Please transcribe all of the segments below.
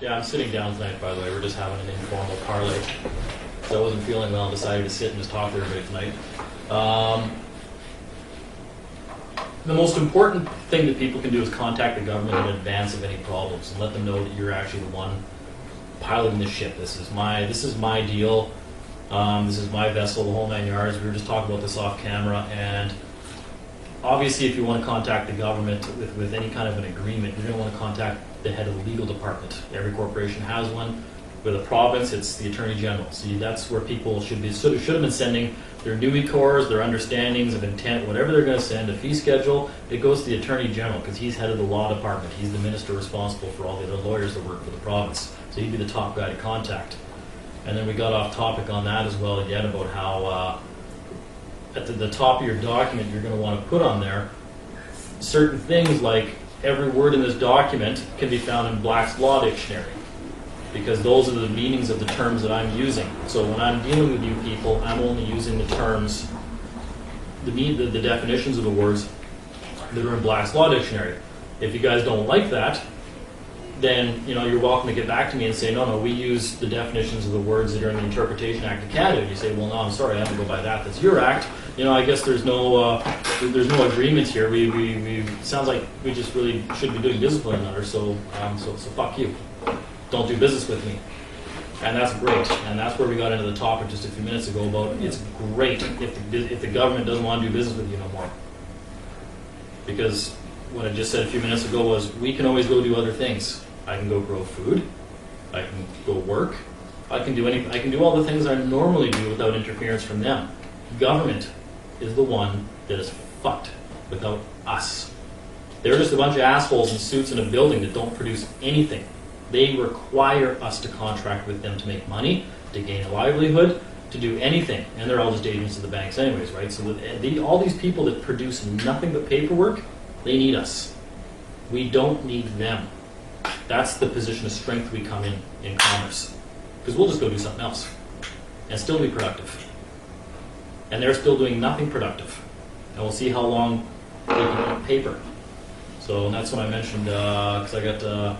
Yeah, I'm sitting down tonight, by the way. We're just having an informal parlay. So I wasn't feeling well, decided to sit and just talk to everybody tonight. The most important thing that people can do is contact the government in advance of any problems and let them know that you're actually the one piloting the ship. This is my deal. This is my vessel, the whole 9 yards. We were just talking about this off camera, and obviously if you want to contact the government with any kind of an agreement, you're going to want to contact the head of the legal department. Every corporation has one. With a province, it's the Attorney General. See, that's where people should have been sending their NUI cores, their understandings of intent, whatever they're going to send, a fee schedule. It goes to the Attorney General because he's head of the law department. He's the minister responsible for all the other lawyers that work for the province. So he'd be the top guy to contact. And then we got off topic on that as well again about how at the top of your document you're going to want to put on there certain things like every word in this document can be found in Black's Law Dictionary, because those are the meanings of the terms that I'm using. So when I'm dealing with you people, I'm only using the terms, the definitions of the words that are in Black's Law Dictionary. If you guys don't like that, then you're welcome to get back to me and say, no, we use the definitions of the words that are in the Interpretation Act of Canada. You say, well, no, I'm sorry, I have to go by that. That's your act. I guess there's no agreement here. We sounds like we just really should be doing business with one another. So fuck you. Don't do business with me. And that's great. And that's where we got into the topic just a few minutes ago about it's great if the government doesn't want to do business with you no more. Because what I just said a few minutes ago was we can always go do other things. I can go grow food. I can go work. I can do all the things I normally do without interference from them. Government is the one that is fucked without us. They're just a bunch of assholes in suits in a building that don't produce anything. They require us to contract with them to make money, to gain a livelihood, to do anything. And they're all just agents of the banks anyways, right? So all these people that produce nothing but paperwork, they need us. We don't need them. That's the position of strength we come in commerce. Because we'll just go do something else and still be productive. And they're still doing nothing productive. And we'll see how long they can eat paper. So that's what I mentioned, because I got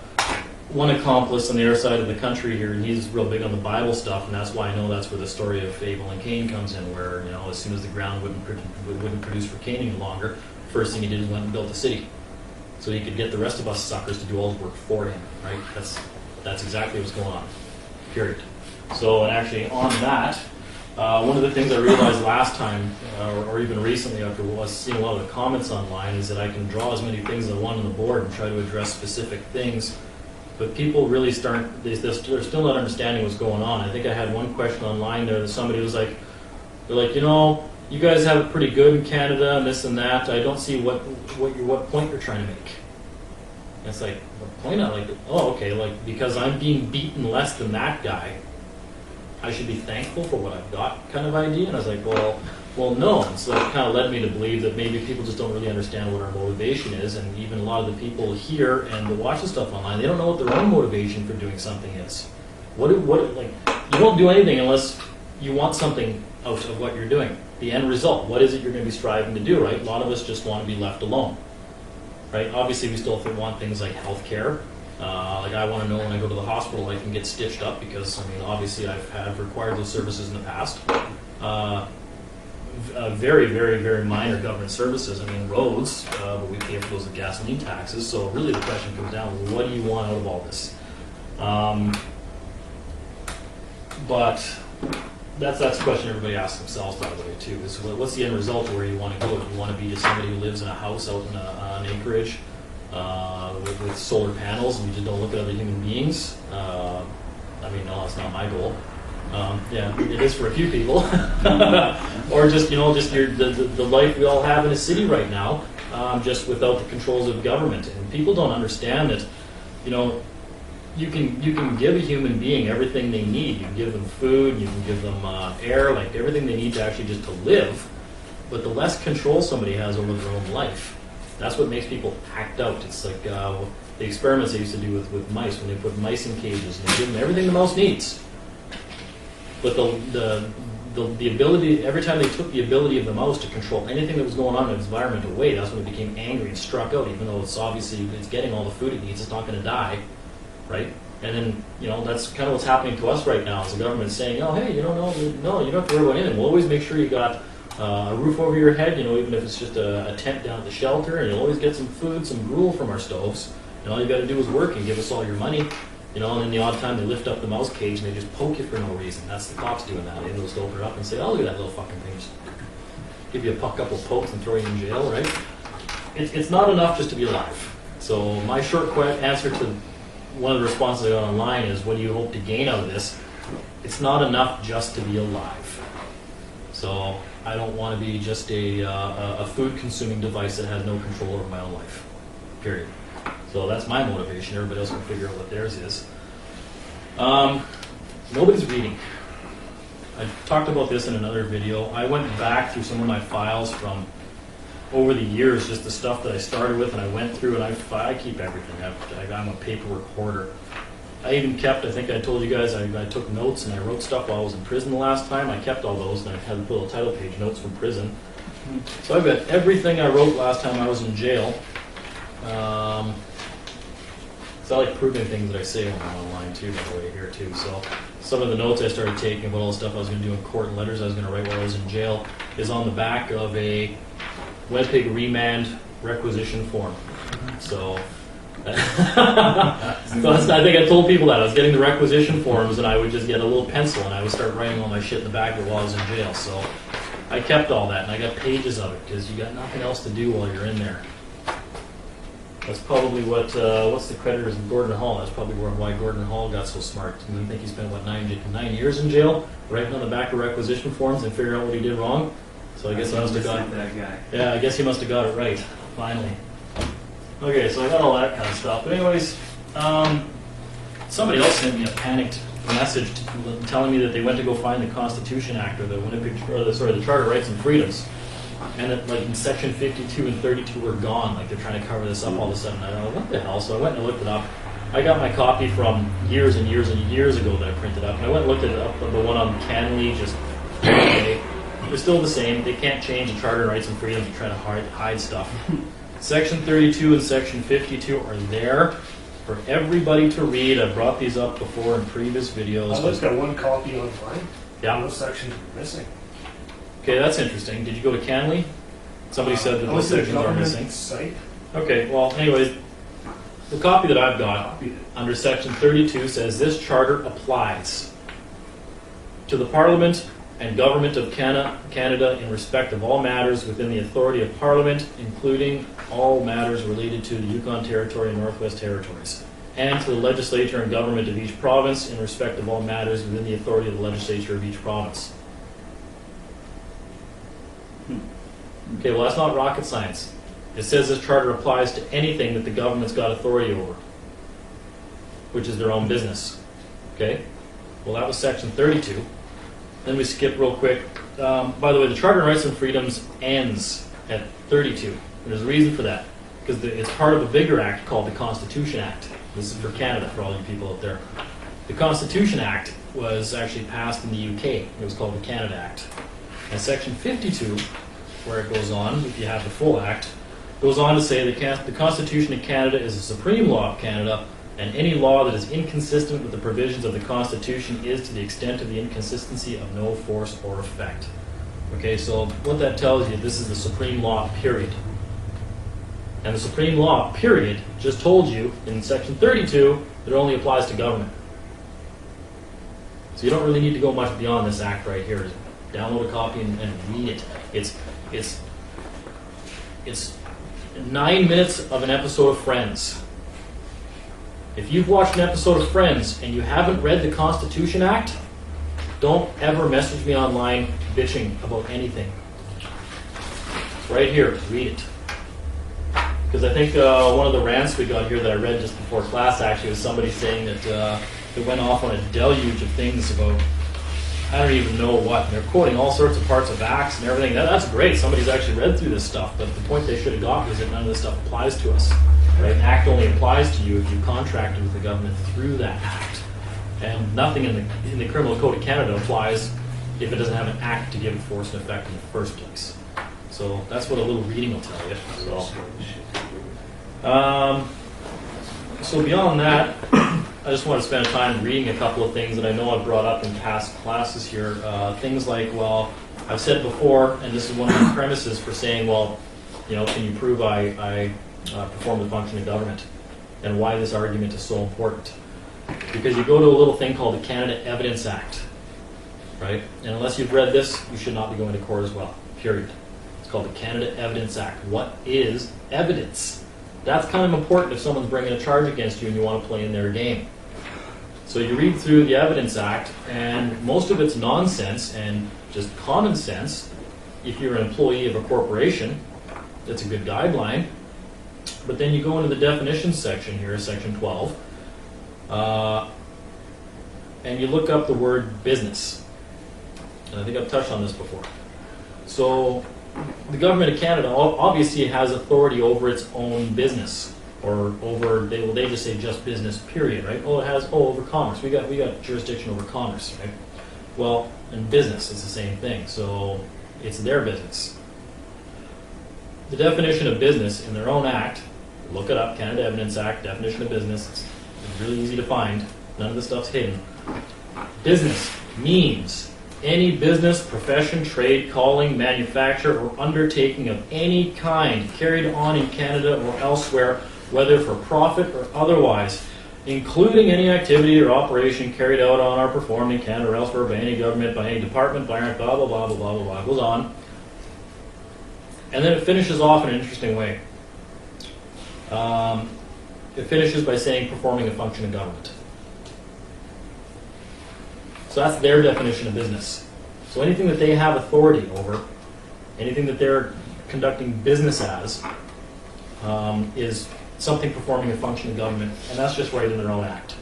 one accomplice on the other side of the country here, and he's real big on the Bible stuff, and that's why I know that's where the story of Abel and Cain comes in, where as soon as the ground wouldn't produce for Cain any longer, first thing he did is went and built a city, so he could get the rest of us suckers to do all his work for him. Right? That's exactly what's going on. Period. So, and actually on that, one of the things I realized last time, or even recently after seeing a lot of the comments online, is that I can draw as many things as I want on the board and try to address specific things. But people really they're still not understanding what's going on. I think I had one question online there that somebody was like, you guys have it pretty good in Canada and this and that. I don't see what point you're trying to make. And it's like, what point? Because I'm being beaten less than that guy, I should be thankful for what I've got kind of idea. And I was like, well, no. And so it kind of led me to believe that maybe people just don't really understand what our motivation is, and even a lot of the people here and that watch the stuff online, they don't know what their own motivation for doing something is. You won't do anything unless you want something out of what you're doing. The end result, what is it you're going to be striving to do, right? A lot of us just want to be left alone, right? Obviously, we still want things like health care. I want to know when I go to the hospital I can get stitched up because, obviously I've required those services in the past. Very, very, very minor government services. Roads, but we pay for those with gasoline taxes. So really the question comes down, what do you want out of all this? But that's a question everybody asks themselves, by the way, too. Is what's the end result of where you want to go? Do you want to be just somebody who lives in a house out in an acreage with solar panels and you just don't look at other human beings? No, that's not my goal. Yeah, it is for a few people. Or just the life we all have in a city right now, just without the controls of government. And people don't understand that, you can give a human being everything they need. You can give them food, you can give them air, everything they need to actually just to live. But the less control somebody has over their own life, that's what makes people act out. It's like the experiments they used to do with mice, when they put mice in cages and they give them everything the mouse needs. But the ability, every time they took the ability of the mouse to control anything that was going on in its environment away, that's when it became angry and struck out, even though it's obviously it's getting all the food it needs, it's not going to die, right? And then, that's kind of what's happening to us right now. Is the government saying, oh, hey, no, you don't have to worry about anything. We'll always make sure you got a roof over your head, even if it's just a tent down at the shelter, and you'll always get some food, some gruel from our stoves. And all you got to do is work and give us all your money. And then the odd time they lift up the mouse cage and they just poke you for no reason. That's the cops doing that. They just open it up and say, oh, look at that little fucking thing. Just give you a couple of pokes and throw you in jail, right? It's not enough just to be alive. So my short answer to one of the responses I got online is, what do you hope to gain out of this? It's not enough just to be alive. So I don't want to be just a food-consuming device that has no control over my own life, period. So that's my motivation. Everybody else can figure out what theirs is. Nobody's reading. I talked about this in another video. I went back through some of my files from over the years, just the stuff that I started with, and I went through, and I keep everything. I'm a paperwork hoarder. I even kept, I think I told you guys, I took notes and I wrote stuff while I was in prison the last time. I kept all those, and I had a little title page, notes from prison. So I've got everything I wrote last time I was in jail. So I like proving things that I say when I'm online too, by the way, here too. So some of the notes I started taking about all the stuff I was going to do in court and letters I was going to write while I was in jail is on the back of a WebPig remand requisition form. So, I think I told people that. I was getting the requisition forms and I would just get a little pencil and I would start writing all my shit in the back of it while I was in jail. So I kept all that and I got pages of it because you got nothing else to do while you're in there. That's probably what's the creditors of Gordon Hall. That's probably why Gordon Hall got so smart. I think he spent, 9 years in jail, writing on the back of requisition forms and figuring out what he did wrong. So I guess I must have got that guy. Yeah, I guess he must have got it right, finally. Okay, so I got all that kind of stuff. But anyways, somebody else sent me a panicked message telling me that they went to go find the Constitution Act or the Charter of Rights and Freedoms. And that, in section 52 and 32 were gone. They're trying to cover this up all of a sudden. I don't know, what the hell? So I went and looked it up. I got my copy from years and years and years ago that I printed up. And I went and looked it up. The one on Canley, just okay. They're still the same. They can't change the Charter of Rights and Freedoms to try to hide stuff. Section 32 and section 52 are there for everybody to read. I've brought these up before in previous videos. I looked at one copy online. Yeah. Those sections are missing. Okay, that's interesting. Did you go to Canley? Somebody said that those sections are missing. Site. Okay, well, anyways, the copy that I've got under section 32 says this charter applies to the Parliament and Government of Canada in respect of all matters within the authority of Parliament, including all matters related to the Yukon Territory and Northwest Territories, and to the legislature and government of each province in respect of all matters within the authority of the legislature of each province. Okay, well, that's not rocket science. It says this charter applies to anything that the government's got authority over, which is their own business. Okay? Well, that was section 32. Then we skip real quick. By the way, the Charter of Rights and Freedoms ends at 32. And there's a reason for that. Because it's part of a bigger act called the Constitution Act. This is for Canada, for all you people out there. The Constitution Act was actually passed in the UK. It was called the Canada Act. And section 52, where it goes on, if you have the full act, goes on to say the Constitution of Canada is the supreme law of Canada, and any law that is inconsistent with the provisions of the Constitution is, to the extent of the inconsistency, of no force or effect. Okay, so what that tells you, this is the supreme law, period. And the supreme law, period, just told you in section 32 that it only applies to government. So you don't really need to go much beyond this act right here. Download a copy and read it. It's 9 minutes of an episode of Friends. If you've watched an episode of Friends and you haven't read the Constitution Act, don't ever message me online bitching about anything. It's right here. Read it. Because I think one of the rants we got here that I read just before class actually was somebody saying that it went off on a deluge of things about, I don't even know what. And they're quoting all sorts of parts of acts and everything. That's great. Somebody's actually read through this stuff. But the point they should have got was that none of this stuff applies to us. Right? An act only applies to you if you contracted with the government through that act. And nothing in the Criminal Code of Canada applies if it doesn't have an act to give it force and effect in the first place. So that's what a little reading will tell you. So beyond that, I just want to spend time reading a couple of things that I know I've brought up in past classes here. Things like, well, I've said before, and this is one of the premises for saying, well, you know, can you prove I perform the function of government, and why this argument is so important? Because you go to a little thing called the Canada Evidence Act, right? And unless you've read this, you should not be going to court as well, period. It's called the Canada Evidence Act. What is evidence? That's kind of important if someone's bringing a charge against you and you want to play in their game. So you read through the Evidence Act, and most of it's nonsense and just common sense. If you're an employee of a corporation, that's a good guideline. But then you go into the definitions section here, section 12, and you look up the word business. And I think I've touched on this before. So the government of Canada obviously has authority over its own business, or over, they just say just business, period, right? Oh, it has, over commerce. We got jurisdiction over commerce, right? Well, in business, it's the same thing. So it's their business. The definition of business in their own act, look it up, Canada Evidence Act, definition of business. It's really easy to find. None of the stuff's hidden. Business means any business, profession, trade, calling, manufacture, or undertaking of any kind carried on in Canada or elsewhere, whether for profit or otherwise, including any activity or operation carried out on or performed in Canada or elsewhere by any government, by any department, by blah, blah, blah, blah, blah, blah, blah, goes on. And then it finishes off in an interesting way. It finishes by saying performing a function of government. So that's their definition of business. So anything that they have authority over, anything that they're conducting business as, is something performing a function of government, and that's just right in their own act.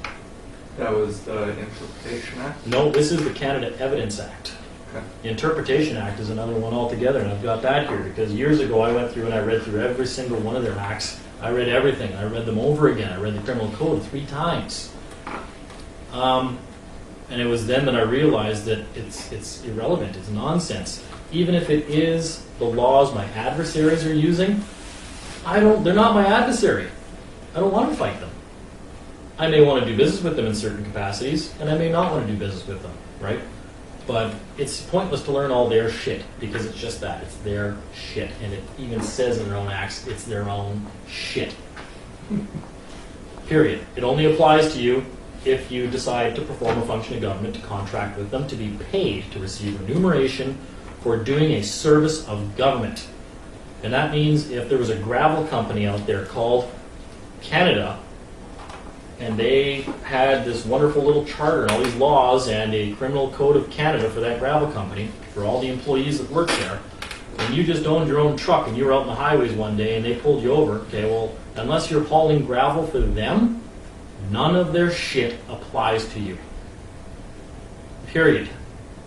That was the Interpretation Act? No, this is the Canada Evidence Act. Okay. The Interpretation Act is another one altogether, and I've got that here because years ago I went through and I read through every single one of their acts. I read everything. I read them over again. I read the Criminal Code 3 times. And it was then that I realized that it's irrelevant. It's nonsense. Even if it is the laws my adversaries are using, they're not my adversary. I don't want to fight them. I may want to do business with them in certain capacities, and I may not want to do business with them, right? But it's pointless to learn all their shit, because it's just that. It's their shit. And it even says in their own acts, it's their own shit. Period. It only applies to you if you decide to perform a function of government, to contract with them, to be paid, to receive remuneration for doing a service of government. And that means if there was a gravel company out there called Canada, and they had this wonderful little charter and all these laws and a criminal code of Canada for that gravel company, for all the employees that work there, and you just owned your own truck and you were out on the highways one day and they pulled you over, okay, well, unless you're hauling gravel for them, none of their shit applies to you. Period.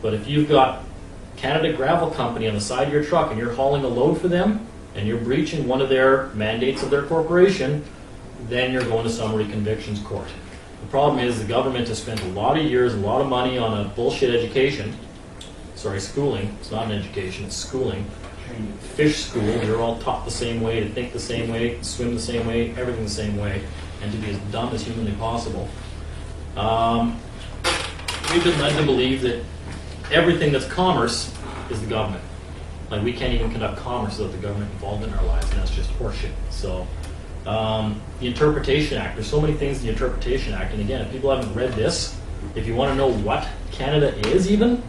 But if you've got Canada Gravel Company on the side of your truck and you're hauling a load for them and you're breaching one of their mandates of their corporation, then you're going to summary convictions court. The problem is the government has spent a lot of years, a lot of money on a bullshit education. Sorry, schooling. It's not an education, it's schooling. Fish school, you're all taught the same way, to think the same way, swim the same way, everything the same way, and to be as dumb as humanly possible. We've been led to believe that everything that's commerce is the government. Like, we can't even conduct commerce without the government involved in our lives, and that's just horseshit. So, the Interpretation Act, there's so many things in the Interpretation Act, and again, if people haven't read this, if you want to know what Canada is even,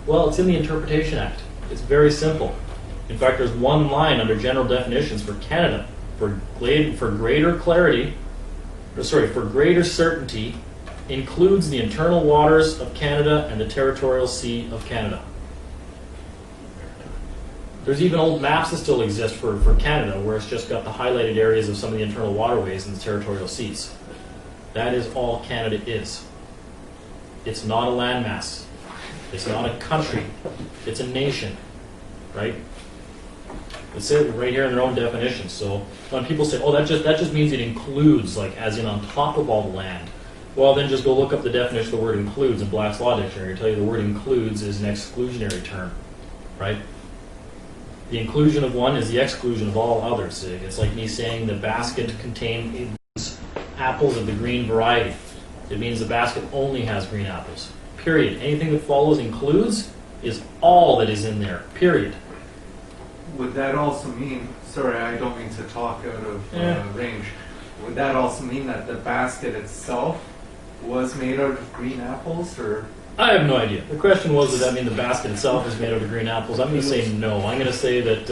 well, it's in the Interpretation Act. It's very simple. In fact, there's one line under general definitions for Canada, for greater clarity, for greater certainty, includes the internal waters of Canada and the territorial sea of Canada. There's even old maps that still exist for Canada where it's just got the highlighted areas of some of the internal waterways and the territorial seas. That is all Canada is. It's not a landmass. It's not a country. It's a nation, right? It's it right here in their own definition. So when people say, "Oh, that just means it includes," like as in on top of all the land, well, then just go look up the definition of the word "includes" in Black's Law Dictionary. It'll tell you the word "includes" is an exclusionary term, right? The inclusion of one is the exclusion of all others. It's like me saying the basket contains apples of the green variety. It means the basket only has green apples. Period. Anything that follows includes is all that is in there. Period. Would that also mean, sorry, I don't mean to talk out of range, would that also mean that the basket itself was made out of green apples, or? I have no idea. The question was, does that mean the basket itself is made out of green apples? I'm going to say no. I'm going to say that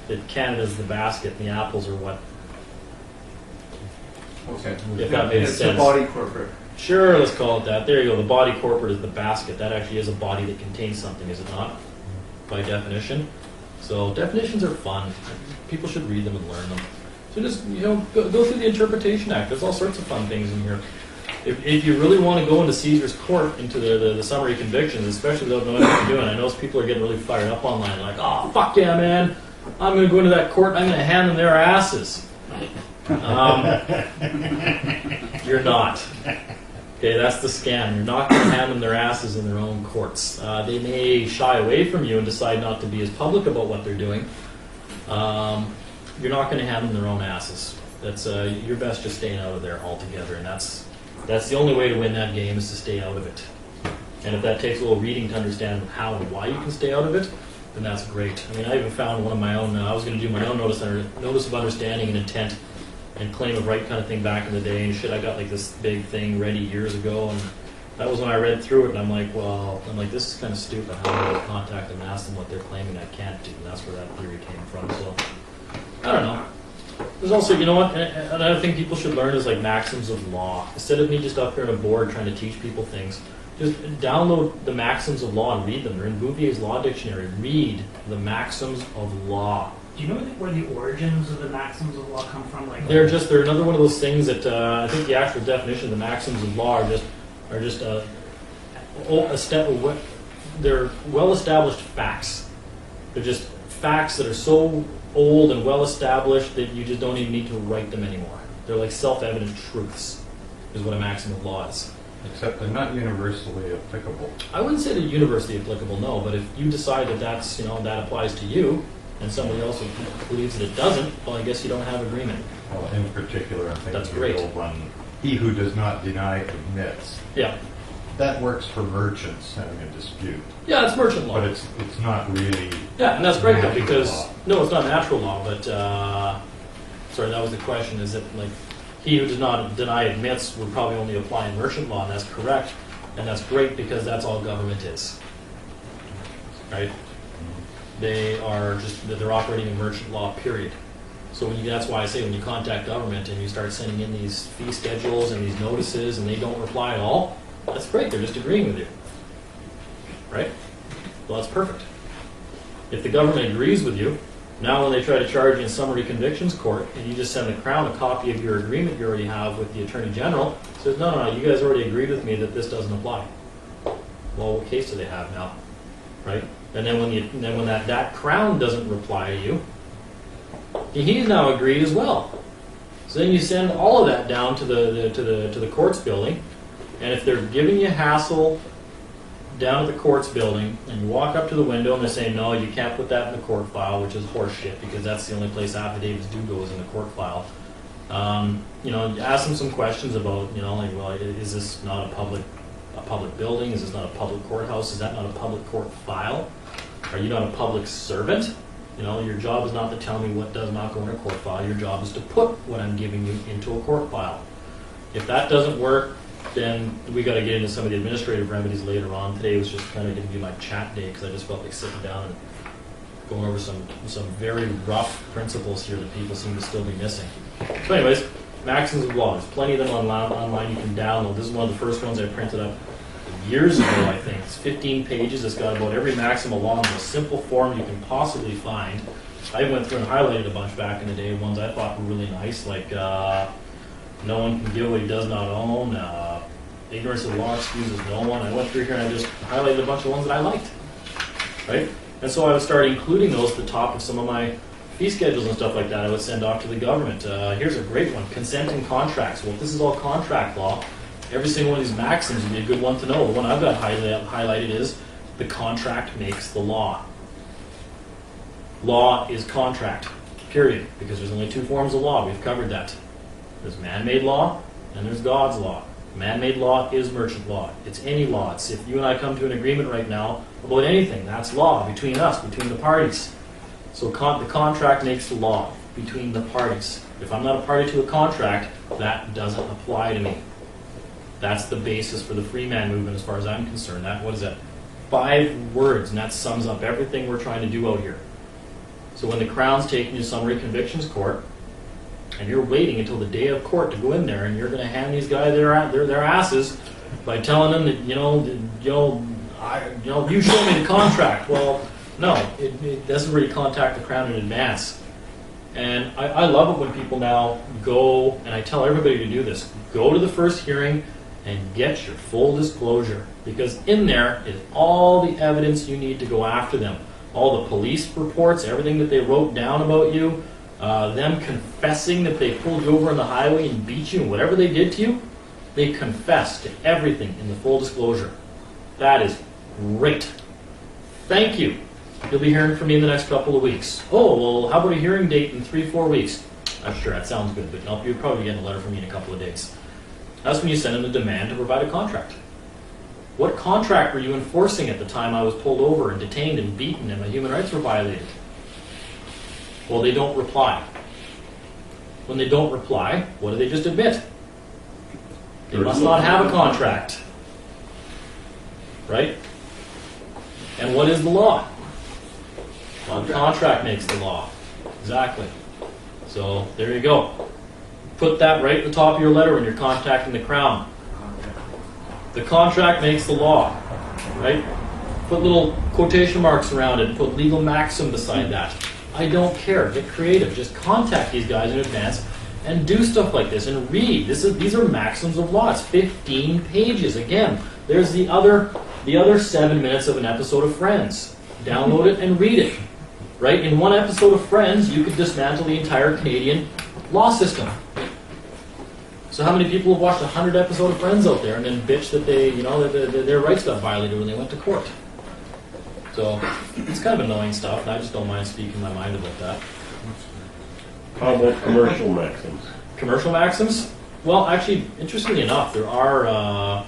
that Canada's the basket and the apples are what. Okay. If that makes It's sense. the body corporate. Sure, let's call it that. There you go. The body corporate is the basket. That actually is a body that contains something, is it not? By definition. So definitions are fun. People should read them and learn them. So just, go through the Interpretation Act. There's all sorts of fun things in here. If you really want to go into Caesar's court, into the summary convictions, especially without knowing what you're doing, I know people are getting really fired up online, like, oh, fuck yeah, man. I'm going to go into that court and I'm going to hand them their asses. You're not. Okay, that's the scam. You're not going to hand them their asses in their own courts. They may shy away from you and decide not to be as public about what they're doing. You're not going to hand them their own asses. That's you're best just staying out of there altogether, and that's the only way to win that game is to stay out of it. And if that takes a little reading to understand how and why you can stay out of it, then that's great. I mean, I even found one of my own. I was going to do my own notice of understanding and intent and claim of right kind of thing back in the day, and shit, I got like this big thing ready years ago, and that was when I read through it, and I'm like, this is kind of stupid. How do I contact them and ask them what they're claiming I can't do? And that's where that theory came from. So, I don't know. There's also, you know what, another thing people should learn is like maxims of law. Instead of me just up here on a board trying to teach people things, just download the maxims of law and read them. They're in Bouvier's Law Dictionary. Read the maxims of law. Do you know where the origins of the maxims of law come from? Like They're another one of those things that I think the actual definition of the maxims of law they're well-established facts. They're just facts that are so old and well-established that you just don't even need to write them anymore. They're like self-evident truths, is what a maxim of law is. Except they're not universally applicable. I wouldn't say they're universally applicable, no, but if you decide that that applies to you, and somebody else believes that it doesn't, well, I guess you don't have agreement. Well, in particular, I'm thinking That's of great. the old one, he who does not deny admits. Yeah. That works for merchants having a dispute, Yeah, it's merchant law. but it's not really. Yeah, and that's great though, natural because law. no, it's not natural law, but sorry, that was the question. Is that like he who does not deny admits would probably only apply in merchant law, and that's correct, and that's great because that's all government is, right? They're operating in merchant law, period. So that's why I say when you contact government and you start sending in these fee schedules and these notices and they don't reply at all, that's great. They're just agreeing with you, right? Well, that's perfect. If the government agrees with you, now when they try to charge you in summary convictions court and you just send the Crown a copy of your agreement you already have with the Attorney General, says, no, you guys already agreed with me that this doesn't apply. Well, what case do they have now, right? And then when that Crown doesn't reply to you, he's now agreed as well. So then you send all of that down to the courts building, and if they're giving you hassle down at the courts building, and you walk up to the window and they're saying, no, you can't put that in the court file, which is horseshit because that's the only place affidavits do go is in the court file. You ask them some questions about, like, well, is this not a public building? Is this not a public courthouse? Is that not a public court file? Are you not a public servant? Your job is not to tell me what does not go in a court file. Your job is to put what I'm giving you into a court file. If that doesn't work, then we got to get into some of the administrative remedies later on. Today was just kind of going to be my chat day because I just felt like sitting down and going over some very rough principles here that people seem to still be missing. So anyways, maxims of law. There's plenty of them online you can download. This is one of the first ones I printed up years ago, I think. It's 15 pages. It's got about every maxim of law in the most simple form you can possibly find. I went through and highlighted a bunch back in the day, ones I thought were really nice, like no one can give what he does not own, ignorance of the law excuses no one. I went through here and I just highlighted a bunch of ones that I liked, right? And so I would start including those at the top of some of my fee schedules and stuff like that I would send off to the government. Here's a great one, consent in contracts. Well, if this is all contract law, every single one of these maxims would be a good one to know. The one I've got highlighted is the contract makes the law. Law is contract, period, because there's only two forms of law. We've covered that. There's man-made law and there's God's law. Man-made law is merchant law. It's any law. It's if you and I come to an agreement right now about anything, that's law between us, between the parties. So the contract makes the law between the parties. If I'm not a party to a contract, that doesn't apply to me. That's the basis for the free man movement as far as I'm concerned. What is that? 5 words, and that sums up everything we're trying to do out here. So when the Crown's taking you to summary convictions court, and you're waiting until the day of court to go in there, and you're going to hand these guys their asses by telling them that you show me the contract. Well, no, it doesn't really contact the Crown in advance. And I love it when people now go, and I tell everybody to do this, go to the first hearing and get your full disclosure, because in there is all the evidence you need to go after them. All the police reports, everything that they wrote down about you, them confessing that they pulled you over on the highway and beat you, and whatever they did to you, they confessed to everything in the full disclosure. That is great. Thank you. You'll be hearing from me in the next couple of weeks. Oh, well, how about a hearing date in 3-4 weeks? I'm sure that sounds good, but no, you'll probably get a letter from me in a couple of days. That's when you send in the demand to provide a contract. What contract were you enforcing at the time I was pulled over and detained and beaten and my human rights were violated? Well, they don't reply. When they don't reply, what do they just admit? They must not have a contract. Right? And what is the law? Well, the contract makes the law. Exactly. So, there you go. Put that right at the top of your letter when you're contacting the Crown. The contract makes the law. Right? Put little quotation marks around it and put legal maxim beside that. I don't care. Get creative. Just contact these guys in advance and do stuff like this and read. These are maxims of law. It's 15 pages. Again, there's the other 7 minutes of an episode of Friends. Download it and read it. Right? In one episode of Friends, you could dismantle the entire Canadian law system. So how many people have watched 100 episodes of Friends out there and then bitch that their rights got violated when they went to court? So it's kind of annoying stuff, and I just don't mind speaking my mind about that. How about commercial maxims? Commercial maxims? Well, actually, interestingly enough, there are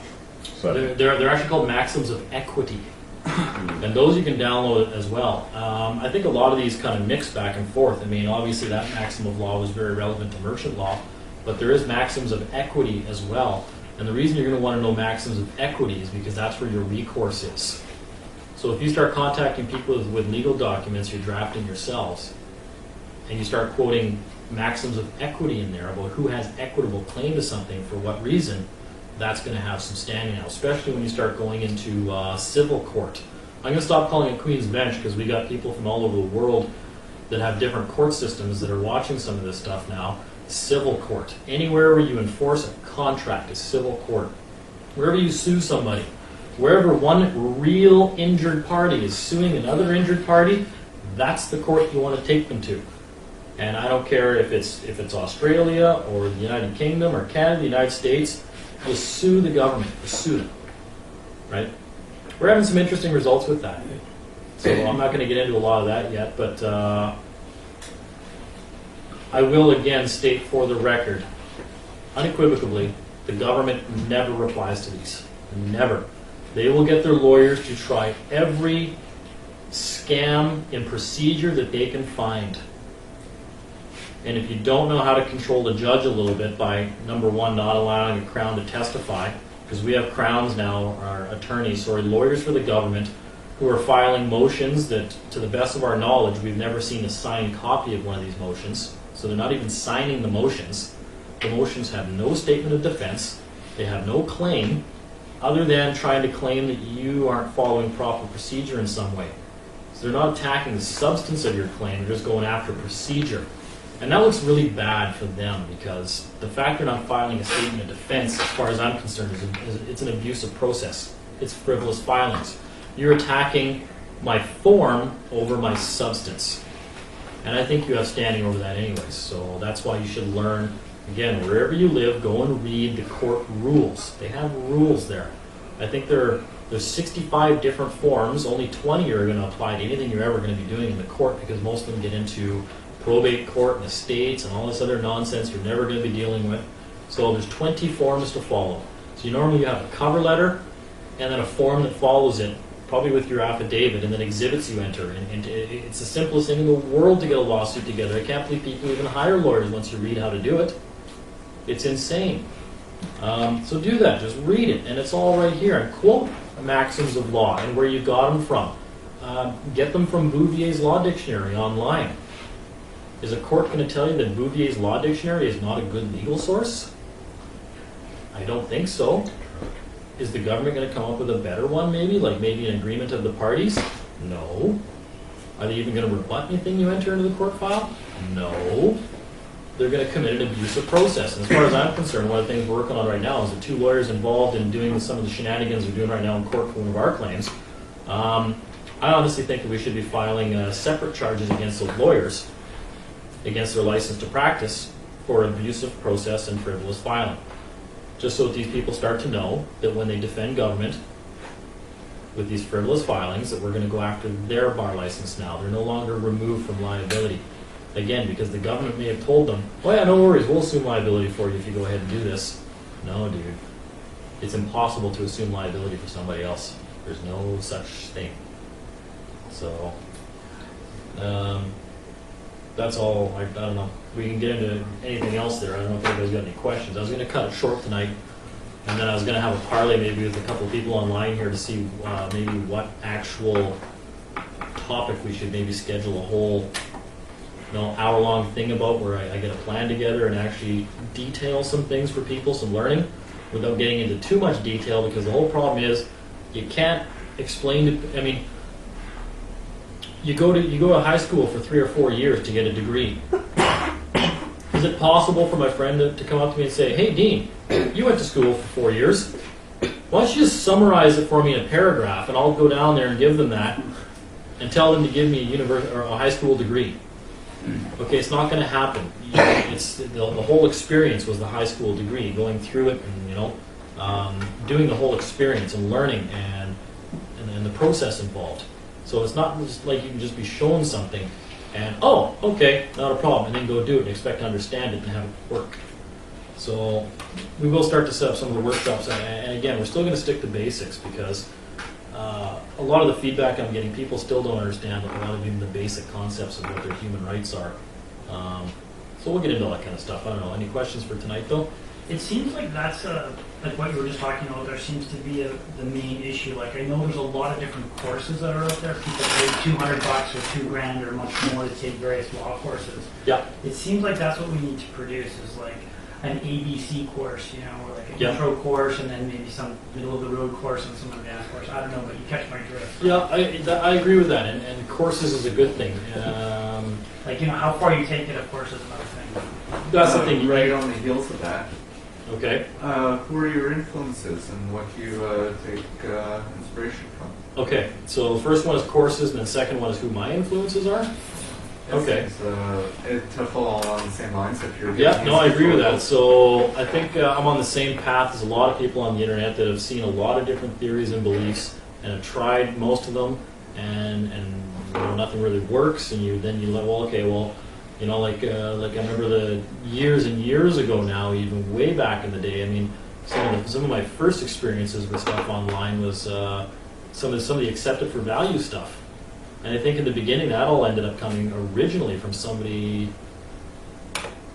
they're actually called maxims of equity, and those you can download as well. I think a lot of these kind of mix back and forth. I mean, obviously that maxim of law was very relevant to merchant law, but there is maxims of equity as well. And the reason you're going to want to know maxims of equity is because that's where your recourse is. So if you start contacting people with legal documents you're drafting yourselves, and you start quoting maxims of equity in there about who has equitable claim to something for what reason, that's going to have some standing now, especially when you start going into civil court. I'm going to stop calling it Queen's Bench because we got people from all over the world that have different court systems that are watching some of this stuff now. Civil court. Anywhere where you enforce a contract is civil court. Wherever you sue somebody, wherever one real injured party is suing another injured party, that's the court you want to take them to. And I don't care if it's Australia or the United Kingdom or Canada, the United States, just sue the government, just sue them. Right? We're having some interesting results with that. So I'm not going to get into a lot of that yet, but I will again state for the record, unequivocally, the government never replies to these. Never. They will get their lawyers to try every scam and procedure that they can find. And if you don't know how to control the judge a little bit by, number one, not allowing a Crown to testify, because we have Crowns now, our attorneys, lawyers for the government, who are filing motions that, to the best of our knowledge, we've never seen a signed copy of one of these motions. So they're not even signing the motions. The motions have no statement of defense. They have no claim, other than trying to claim that you aren't following proper procedure in some way. So they're not attacking the substance of your claim, they're just going after procedure. And that looks really bad for them, because the fact they're not filing a statement of defense, as far as I'm concerned, is it's an abusive process. It's frivolous filings. You're attacking my form over my substance. And I think you have standing over that anyways. So that's why you should learn, again, wherever you live, go and read the court rules. They have rules there. I think there's 65 different forms. Only 20 are going to apply to anything you're ever going to be doing in the court, because most of them get into probate court and estates and all this other nonsense you're never going to be dealing with. So there's 20 forms to follow. So you normally have a cover letter and then a form that follows it, probably with your affidavit, and then exhibits you enter. And it's the simplest thing in the world to get a lawsuit together. I can't believe people even hire lawyers once you read how to do it. It's insane. So do that. Just read it, and it's all right here. And quote maxims of law and where you got them from. Get them from Bouvier's Law Dictionary online. Is a court going to tell you that Bouvier's Law Dictionary is not a good legal source? I don't think so. Is the government going to come up with a better one, maybe? Like maybe an agreement of the parties? No. Are they even going to rebut anything you enter into the court file? No. They're going to commit an abusive process. And as far as I'm concerned, one of the things we're working on right now is the 2 lawyers involved in doing some of the shenanigans we're doing right now in court for one of our claims. I honestly think that we should be filing separate charges against those lawyers, against their license to practice, for abusive process and frivolous filing. Just so that these people start to know that when they defend government with these frivolous filings, that we're going to go after their bar license now. They're no longer removed from liability. Again, because the government may have told them, oh yeah, no worries, we'll assume liability for you if you go ahead and do this. No, dude. It's impossible to assume liability for somebody else. There's no such thing. So, that's all. I don't know. We can get into anything else there. I don't know if anybody's got any questions. I was going to cut it short tonight, and then I was going to have a parlay maybe with a couple of people online here to see maybe what actual topic we should maybe schedule a whole hour-long thing about, where I get a plan together and actually detail some things for people, some learning, without getting into too much detail, because the whole problem is you can't explain it. I mean, you go to high school for 3 or 4 years to get a degree. Is it possible for my friend to come up to me and say, hey, Dean, you went to school for 4 years. Why don't you just summarize it for me in a paragraph, and I'll go down there and give them that and tell them to give me a high school degree. Okay, it's not going to happen. It's the whole experience was the high school degree, going through it and doing the whole experience and learning and the process involved. So it's not just like you can just be shown something and, oh, okay, not a problem, and then go do it and expect to understand it and have it work. So we will start to set up some of the workshops, and again, we're still going to stick to basics, because a lot of the feedback I'm getting, people still don't understand a lot of even the basic concepts of what their human rights are. So we'll get into all that kind of stuff. I don't know. Any questions for tonight, though? It seems like that's like what you were just talking about. There seems to be the main issue. Like I know there's a lot of different courses that are out there. People pay $200 or $2,000 or much more to take various law courses. Yeah. It seems like that's what we need to produce is like an ABC course, or like an intro course, and then maybe some middle of the road course and some advanced course. I don't know, but you catch my drift. Yeah, I agree with that, and courses is a good thing. Like how far you take it, of course, is another thing. That's the thing. Right on the heels of that. Okay. Who are your influences and what do you take inspiration from? Okay, so the first one is courses, and the second one is who my influences are. Okay. To follow along the same lines, if you're Yeah, no, I agree with that. So I think I'm on the same path as a lot of people on the internet that have seen a lot of different theories and beliefs and have tried most of them, and nothing really works. And then you like, well, okay, well, like I remember the years and years ago now, even way back in the day. I mean, some of my first experiences with stuff online was some of the accepted for value stuff. And I think in the beginning that all ended up coming originally from somebody.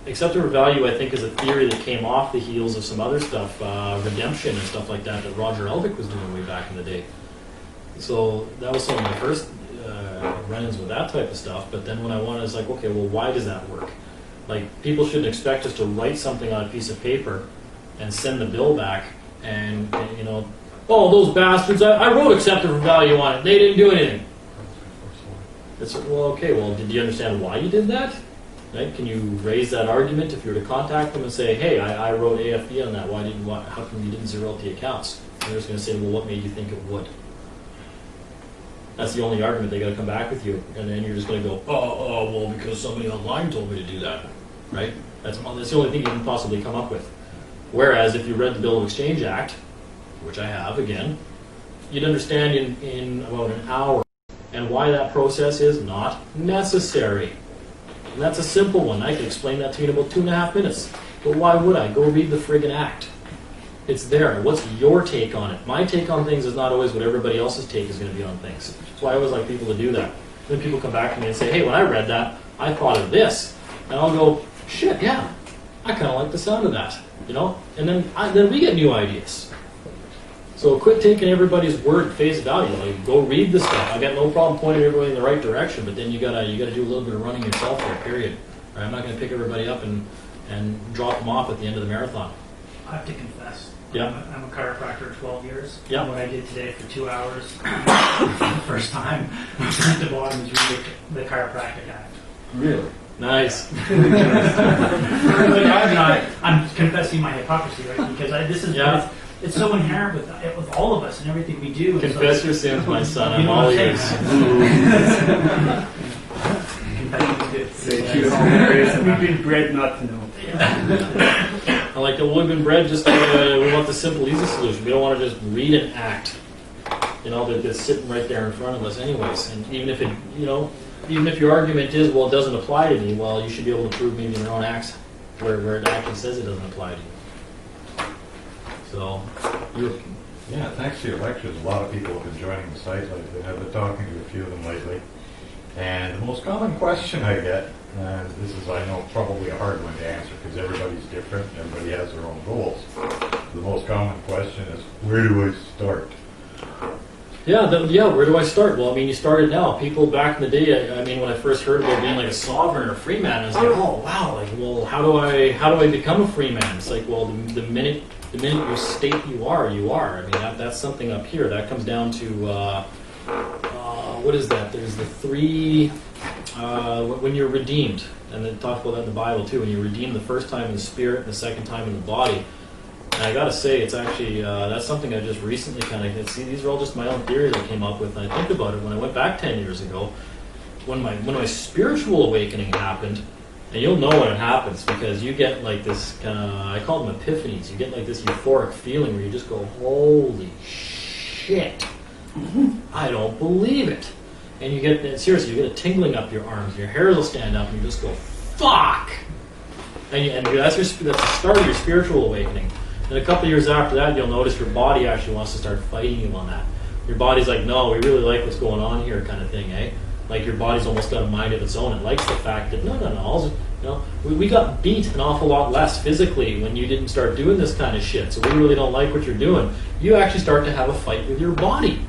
Accepted for value, I think, is a theory that came off the heels of some other stuff, redemption and stuff like that Roger Elvick was doing way back in the day. So that was some of my first run-ins with that type of stuff. But then when I wanted, it's like, okay, well, why does that work? Like, people shouldn't expect us to write something on a piece of paper and send the bill back and oh, those bastards, I wrote accepted for value on it. They didn't do anything. It's, well, okay, well, did you understand why you did that? Right? Can you raise that argument if you were to contact them and say, hey, I wrote AFV on that. How come you didn't zero out the accounts? And they're just going to say, well, what made you think it would? That's the only argument. They got to come back with you, and then you're just going to go, well, because somebody online told me to do that, right? That's the only thing you can possibly come up with. Whereas if you read the Bill of Exchange Act, which I have again, you'd understand in about an hour and why that process is not necessary. And that's a simple one. I can explain that to you in about 2.5 minutes. But why would I? Go read the friggin' act. It's there. What's your take on it? My take on things is not always what everybody else's take is going to be on things. That's why I always like people to do that. Then people come back to me and say, hey, when I read that, I thought of this. And I'll go, shit, yeah, I kind of like the sound of that. And then we get new ideas. So quit taking everybody's word at face value. Like, go read the stuff. I got no problem pointing everybody in the right direction, but then you gotta do a little bit of running yourself there, period. Right? I'm not gonna pick everybody up and drop them off at the end of the marathon. I have to confess. Yeah. I'm a chiropractor 12 years. Yeah. And what I did today for 2 hours, for the first time, at the bottom is read the Chiropractic Act. Really? Nice. I'm confessing my hypocrisy, right? Because this is Yeah. it's so inherent with all of us and everything we do. And Confess so, your sins, my son. You I'm know all what I'm ears. saying? Confessing is good. Say you don't We've been bred not to know. I like that we've been bred just we want the simple, easy solution. We don't want to just read an act, that's sitting right there in front of us anyways. And even if even if your argument is, well, it doesn't apply to me, well, you should be able to prove maybe in your own acts where it actually says it doesn't apply to you. So, Yeah, thanks to your lectures, a lot of people have been joining the site lately. I've been talking to a few of them lately. And the most common question I get, and this is, I know, probably a hard one to answer because everybody's different, everybody has their own goals. The most common question is, where do I start? Yeah, where do I start? Well, you started now. People back in the day, when I first heard about being like a sovereign or a free man, I was like, oh wow, well, how do I become a free man? It's like, well, the minute you state you are. That's something up here. That comes down to what is that? There's the three when you're redeemed, and it talks about that in the Bible too. When you're redeemed the first time in the spirit and the second time in the body. And I gotta say, it's actually, that's something I just recently these are all just my own theories I came up with, and I think about it when I went back 10 years ago, when my spiritual awakening happened, and you'll know when it happens, because you get like this kind of, I call them epiphanies, you get like this euphoric feeling where you just go, holy shit, I don't believe it. And you get, seriously, you get a tingling up your arms, your hairs will stand up, and you just go, fuck! And that's the start of your spiritual awakening. And a couple of years after that, you'll notice your body actually wants to start fighting you on that. Your body's like, no, we really like what's going on here, kind of thing, eh? Like your body's almost got a mind of its own. It likes the fact that we got beat an awful lot less physically when you didn't start doing this kind of shit. So we really don't like what you're doing. You actually start to have a fight with your body.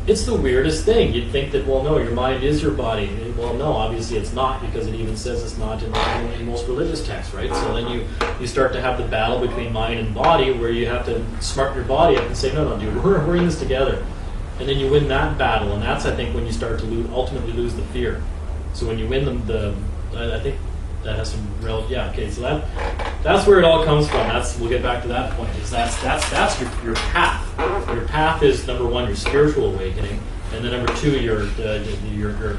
It's the weirdest thing. You'd think that, well, no, your mind is your body. Well, no, obviously it's not, because it even says it's not in most religious texts, right? So then you start to have the battle between mind and body, where you have to smarten your body up and say, no, dude, we're in this together. And then you win that battle, and that's, I think, when you start to ultimately lose the fear. So when you win I think that has some real, okay, so that's where it all comes from. We'll get back to that point. That's your path. Your path is, number one, your spiritual awakening, and then number two, your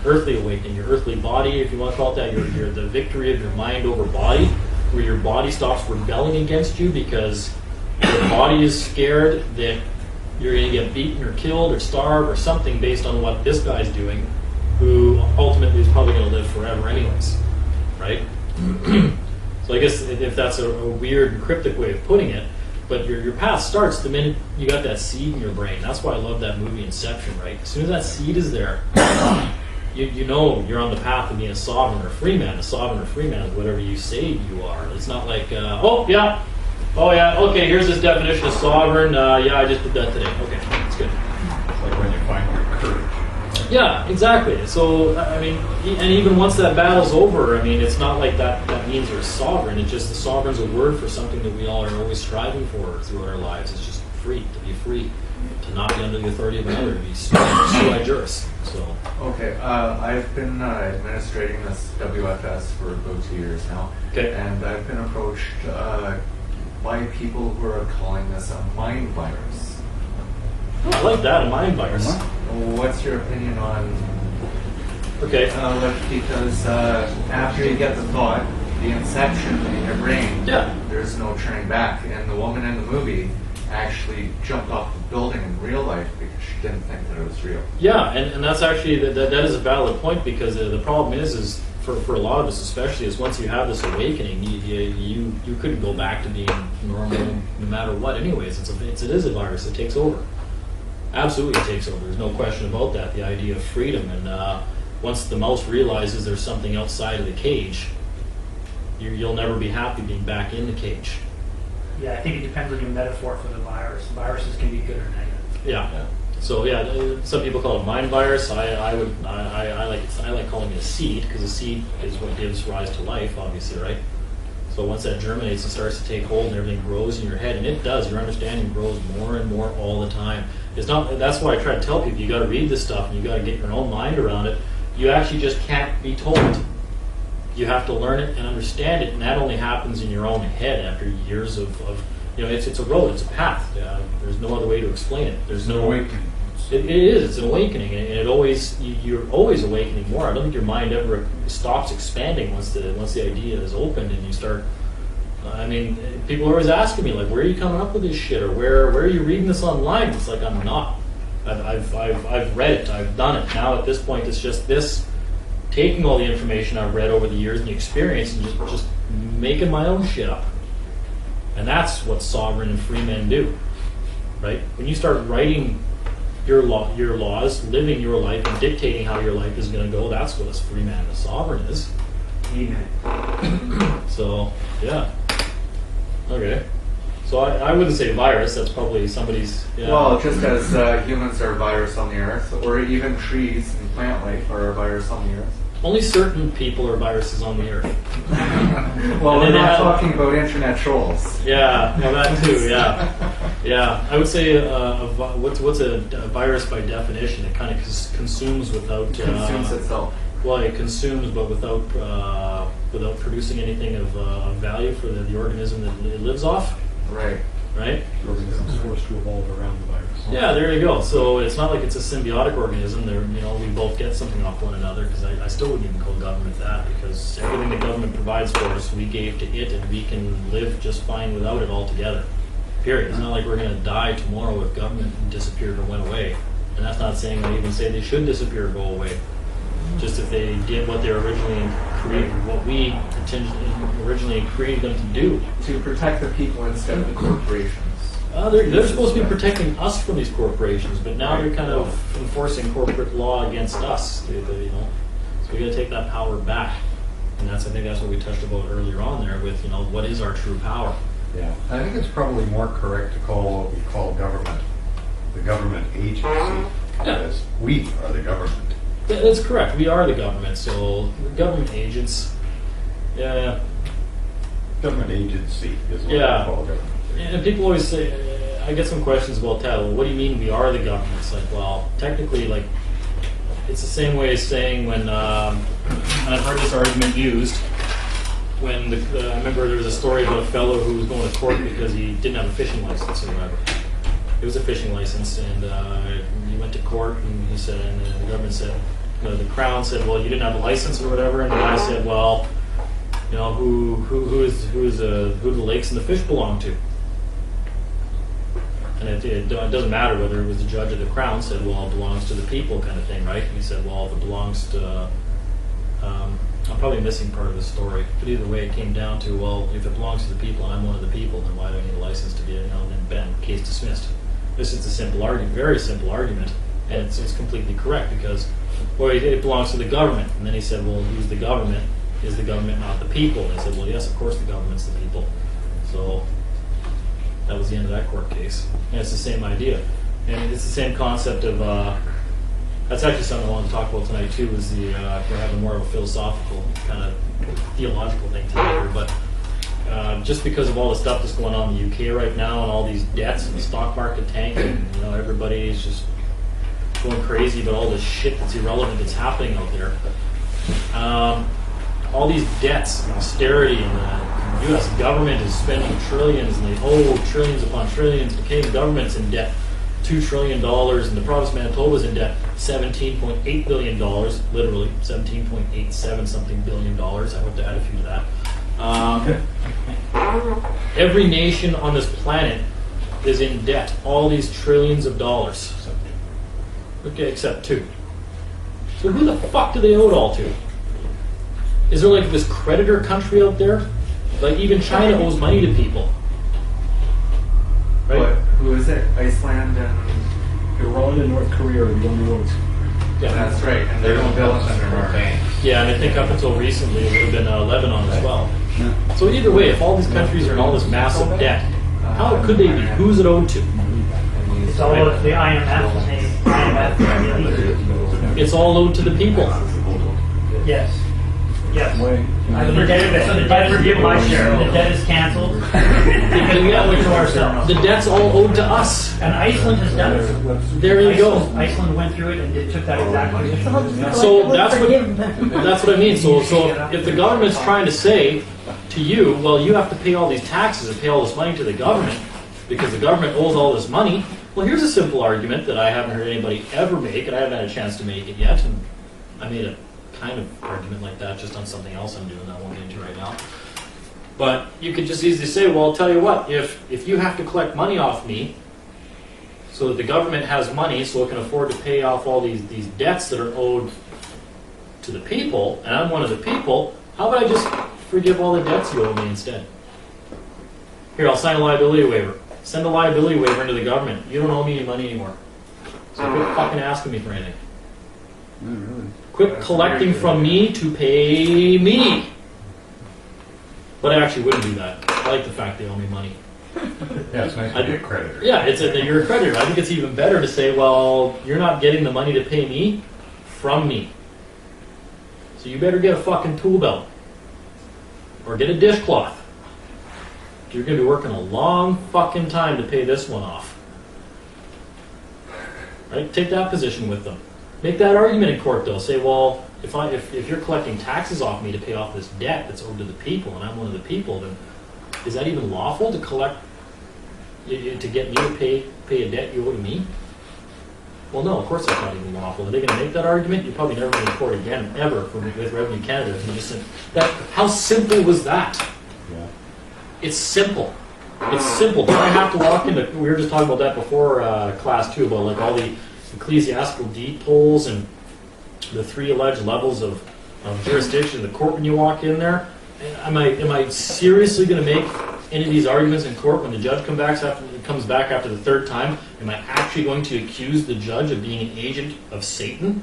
earthly awakening, your earthly body, if you want to call it that, your the victory of your mind over body, where your body stops rebelling against you because your body is scared that you're going to get beaten or killed or starve or something based on what this guy's doing, who ultimately is probably going to live forever anyways, right? So I guess if that's a weird and cryptic way of putting it, but your path starts the minute you got that seed in your brain. That's why I love that movie Inception, right? As soon as that seed is there, you know you're on the path of being a sovereign or free man. A sovereign or free man is whatever you say you are. It's not like, okay, here's this definition of sovereign. I just did that today. Okay, that's good. It's like when you find your courage. Yeah, exactly. So, and even once that battle's over, it's not like that means you're sovereign. It's just the sovereign's a word for something that we all are always striving for throughout our lives. It's just free, to be free, to not be under the authority of another, to be sui juris. So. Okay, I've been administrating this WFS for about 2 years now. Okay. And I've been approached by people who are calling this a mind virus. Oh, I like that, a mind virus. What's your opinion on? Okay. Because after you get the thought, the inception in your brain, there's no turning back. And the woman in the movie actually jumped off the building in real life because she didn't think that it was real. Yeah, and that's actually that is a valid point, because the problem is for a lot of us especially, is once you have this awakening, you couldn't go back to being normal no matter what. Anyways, it is a virus. It takes over. Absolutely, it takes over. There's no question about that. The idea of freedom, and once the mouse realizes there's something outside of the cage, you'll never be happy being back in the cage. Yeah, I think it depends on your metaphor for the virus. Viruses can be good or negative. Yeah. So some people call it mind virus. I like calling it a seed, because a seed is what gives rise to life, obviously, right? So once that germinates and starts to take hold and everything grows in your head, and it does, your understanding grows more and more all the time. That's why I try to tell people, you got to read this stuff and you got to get your own mind around it. You actually just can't be told. You have to learn it and understand it, and that only happens in your own head after years of it's a road, it's a path. There's no other way to explain it. There's no awakening. It is. It's an awakening, and you're always awakening more. I don't think your mind ever stops expanding once the idea is opened and you start. I mean, people are always asking me, like, where are you coming up with this shit, or where are you reading this online? It's like, I'm not. I've read it. I've done it. Now at this point, it's just this, taking all the information I've read over the years and the experience, and just making my own shit up. And that's what sovereign and free men do, right? When you start writing your laws, living your life, and dictating how your life is going to go, that's what a free man and a sovereign is. Amen. So, yeah. Okay. So I wouldn't say virus. That's probably somebody's. Yeah. Well, just as humans are a virus on the earth, or even trees and plant life are a virus on the earth. Only certain people are viruses on the earth. Well, we're not talking about internet trolls. Yeah, well, that too. Yeah, yeah. I would say what's a virus by definition? It kind of consumes without Consumes itself. Well, it consumes, but without producing anything of value for the organism that it lives off. Right. Right. The organism is forced to evolve around the virus. Yeah, there you go. So it's not like it's a symbiotic organism. We both get something off one another. Because I still wouldn't even call government that, because everything the government provides for us, we gave to it, and we can live just fine without it altogether. Period. It's not like we're going to die tomorrow if government disappeared or went away. And that's not saying I even say they should disappear or go away. Just if they did what they originally created, what we originally created them to do. To protect the people instead of the corporations. They're supposed to be protecting us from these corporations, but now they're kind of enforcing corporate law against us. So we got to take that power back, and I think that's what we touched about earlier on there with what is our true power. Yeah, I think it's probably more correct to call what we call government the government agency, because we are the government. Yeah, that's correct. We are the government, so the government agents. Yeah. Government agency is what Yeah. we call government. And people always say, I get some questions about that. Well, what do you mean we are the government? It's like, well, technically, it's the same way as saying when, and I've heard this argument used, when I remember there was a story about a fellow who was going to court because he didn't have a fishing license or whatever. It was a fishing license, and he went to court, and he said, and the government said, the Crown said, well, you didn't have a license or whatever, and the guy said, well, who do the lakes and the fish belong to? And it doesn't matter whether it was the judge or the Crown said, well, it belongs to the people, kind of thing, right? And he said, well, if it belongs to, I'm probably missing part of the story, but either way, it came down to, well, if it belongs to the people and I'm one of the people, then why do I need a license to be, and then bam, case dismissed. This is a simple argument, very simple argument, and it's completely correct because, well, it belongs to the government. And then he said, well, who's the government? Is the government not the people? And I said, well, yes, of course the government's the people. So that was the end of that court case. And it's the same idea. And it's the same concept of, that's actually something I want to talk about tonight too, is we're having more of a philosophical, kind of theological thing tonight here, but just because of all the stuff that's going on in the UK right now and all these debts and the stock market tanking, everybody's just going crazy about all this shit that's irrelevant that's happening out there. All these debts and austerity, and the U.S. government is spending trillions, and they owe trillions upon trillions. The Canadian government's in debt $2 trillion, and the province of Manitoba is in debt $17.8 billion, literally $17.87 something billion. I hope to add a few to that. Every nation on this planet is in debt, all these trillions of dollars. Okay, except two. So who the fuck do they owe it all to? Is there like this creditor country out there? Like even China owes money to people. Right? But who is it? Iceland and... Iran and North Korea are the only ones. Yeah. That's right, and they don't bill us anymore. Yeah, and I think up until recently it would have been Lebanon as well. So either way, if all these countries are in all this massive debt, how could they be? Who's it owed to? It's all about the IMF and the IMF. It's all owed to the people. Yes. Yes. The debt forgive my share. The debt is canceled. Because we owe it to ourselves. The debt's all owed to us. And Iceland has done it. There you go. Iceland went through it and took that exactly. So that's what I mean. So if the government's trying to say to you, well, you have to pay all these taxes and pay all this money to the government because the government owes all this money. Well, here's a simple argument that I haven't heard anybody ever make, and I haven't had a chance to make it yet. And I made a kind of argument like that just on something else I'm doing that I won't get into right now. But you could just easily say, well, I'll tell you what, if you have to collect money off me so that the government has money so it can afford to pay off all these debts that are owed to the people, and I'm one of the people, how about I just forgive all the debts you owe me instead? Here, I'll sign a liability waiver. Send a liability waiver into the government. You don't owe me any money anymore. So quit fucking asking me for anything. Quit collecting from me to pay me. But I actually wouldn't do that. I like the fact they owe me money. Yeah, it's nice to be a creditor. Yeah, it's that you're a creditor. I think it's even better to say, well, you're not getting the money to pay me from me. So you better get a fucking tool belt. Or get a dishcloth. You're going to be working a long fucking time to pay this one off. Right? Take that position with them. Make that argument in court, though. Say, well, if you're collecting taxes off me to pay off this debt that's owed to the people, and I'm one of the people, then is that even lawful to collect, to get me to pay a debt you owe to me? Well, no, of course that's not even lawful. Are they going to make that argument? You're probably never going to court again, ever, with Revenue Canada. If you just said that. How simple was that? Yeah. It's simple. It's simple. Do I have to walk into? We were just talking about that before class 2 about like all the ecclesiastical deed tolls and the 3 alleged levels of jurisdiction of the court when you walk in there. Am I seriously going to make any of these arguments in court when the judge comes back after the 3rd time? Am I actually going to accuse the judge of being an agent of Satan,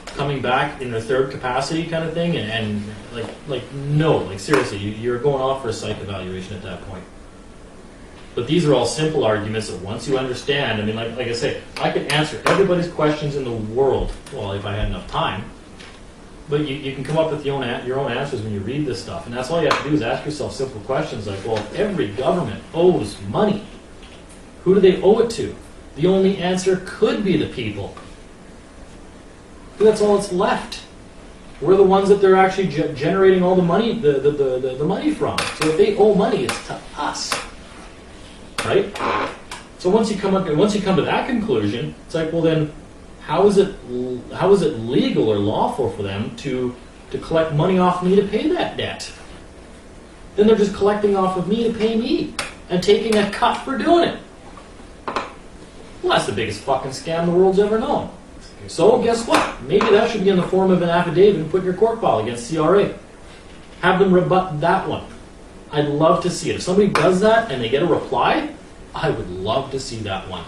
coming back in their 3rd capacity kind of thing? And no, like seriously, you're going off for a psych evaluation at that point. But these are all simple arguments that once you understand, I mean, like I say, I could answer everybody's questions in the world, well, if I had enough time. But you can come up with your own answers when you read this stuff. And that's all you have to do is ask yourself simple questions like, well, if every government owes money, who do they owe it to? The only answer could be the people. But that's all that's left. We're the ones that they're actually generating all the money, the money from. So if they owe money, it's to us. Right? So once you come to that conclusion, it's like, well then, how is it legal or lawful for them to collect money off me to pay that debt? Then they're just collecting off of me to pay me and taking a cut for doing it. Well, that's the biggest fucking scam the world's ever known. So guess what? Maybe that should be in the form of an affidavit and put in your court file against CRA. Have them rebut that one. I'd love to see it. If somebody does that and they get a reply, I would love to see that one.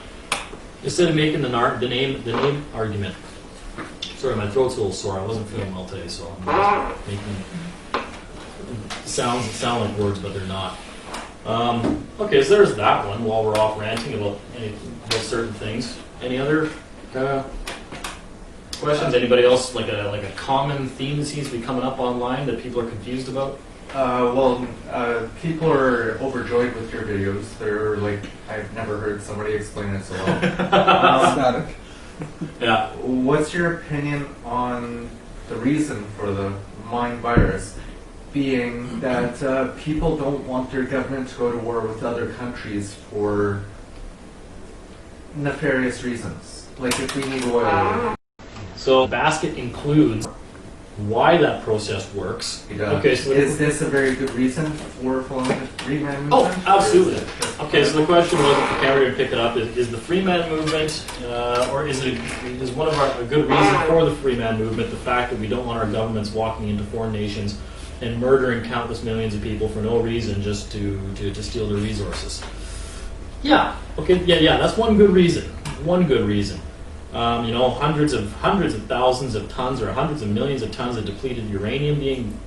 Instead of making the name argument. Sorry, my throat's a little sore. I wasn't feeling well today, so I'm just making sounds that sound like words, but they're not. Okay, so there's that one. While we're off ranting about certain things, any other questions? Anybody else like a common theme that seems to be coming up online that people are confused about? People are overjoyed with your videos. They're like, I've never heard somebody explain it so well. Yeah. What's your opinion on the reason for the mind virus being that people don't want their government to go to war with other countries for nefarious reasons? Like if we need oil. So basket includes why that process works. Okay, so is this a very good reason for following the free-man oh, movement? absolutely. Okay, so the question was, if the camera pick it up, is the free man movement, or is one of a good reason for the free man movement the fact that we don't want our governments walking into foreign nations and murdering countless millions of people for no reason, just to steal their resources? Yeah. Okay. Yeah. That's one good reason. One good reason. Hundreds of thousands of tons or hundreds of millions of tons of depleted uranium being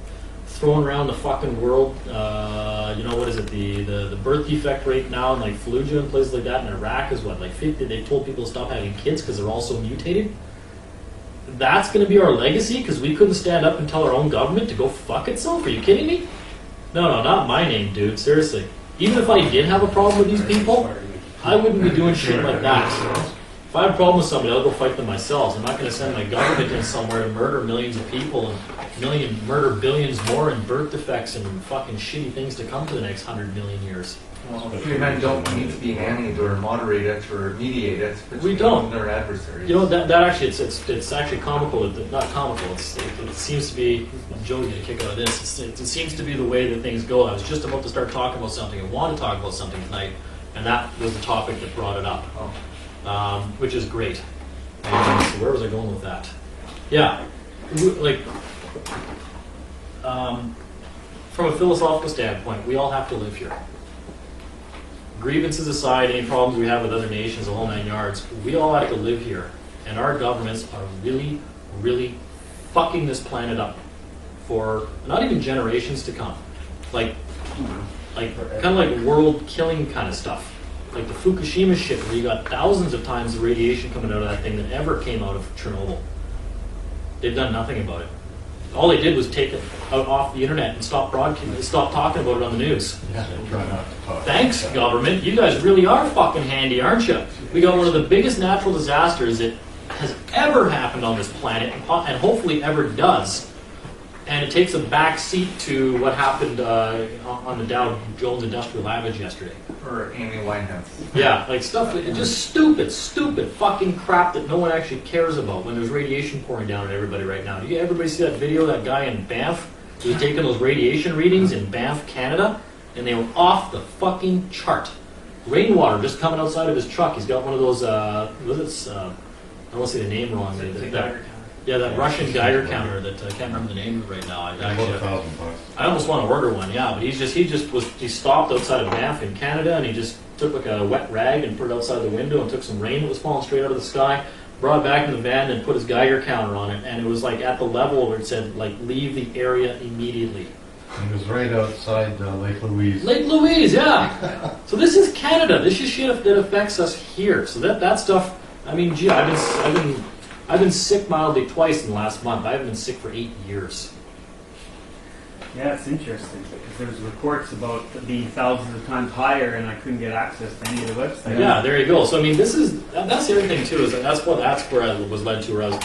thrown around the fucking world. What is it? The birth defect rate now in like Fallujah and places like that in Iraq is what, like 50? They told people to stop having kids because they're all so mutated. That's going to be our legacy because we couldn't stand up and tell our own government to go fuck itself? Are you kidding me? No, not my name, dude. Seriously. Even if I did have a problem with these people, I wouldn't be doing shit like that. If I have a problem with somebody, I'll go fight them myself. I'm not going to send my government in somewhere to murder millions of people and murder billions more in birth defects and fucking shitty things to come for the next 100 million years. Well, free men don't need to be handled or moderated or mediated between We don't. their adversaries. That actually, it's actually comical. Not comical. It seems to be, Joe get a kick out of this. It seems to be the way that things go. I was just about to start talking about something. I want to talk about something tonight, and that was the topic that brought it up. Which is great. So where was I going with that? Yeah, from a philosophical standpoint, we all have to live here. Grievances aside, any problems we have with other nations, the whole 9 yards, we all have to live here. And our governments are really, really fucking this planet up for not even generations to come. Like kind of like world killing kind of stuff. Like the Fukushima shit, where you got thousands of times the radiation coming out of that thing that ever came out of Chernobyl. They've done nothing about it. All they did was take it out off the internet and stop talking about it on the news. Yeah, they try not to talk. Thanks, government. You guys really are fucking handy, aren't you? We got one of the biggest natural disasters that has ever happened on this planet, and hopefully ever does. And it takes a back seat to what happened on the Dow Jones Industrial Average yesterday. Or Amy Winehouse. Yeah, like stuff, just stupid fucking crap that no one actually cares about when there's radiation pouring down on everybody right now. Do everybody see that video of that guy in Banff? He was taking those radiation readings in Banff, Canada, and they were off the fucking chart. Rainwater just coming outside of his truck. He's got one of those, I don't want to say the name wrong. That Russian Geiger counter that I can't remember the name of it right now. I almost want to order one, yeah. But he stopped outside of Banff in Canada, and he just took like a wet rag and put it outside the window and took some rain that was falling straight out of the sky, brought it back in the van and put his Geiger counter on it, and it was like at the level where it said like leave the area immediately. It was right outside Lake Louise. Lake Louise, yeah. So this is Canada. This is shit that affects us here. So that stuff. I mean, gee, I've been sick mildly twice in the last month. I haven't been sick for 8 years. Yeah, it's interesting because there's reports about being thousands of times higher, and I couldn't get access to any of the websites. Yeah, there you go. So I mean, that's the other thing too. Is that's where I was led to. Where I was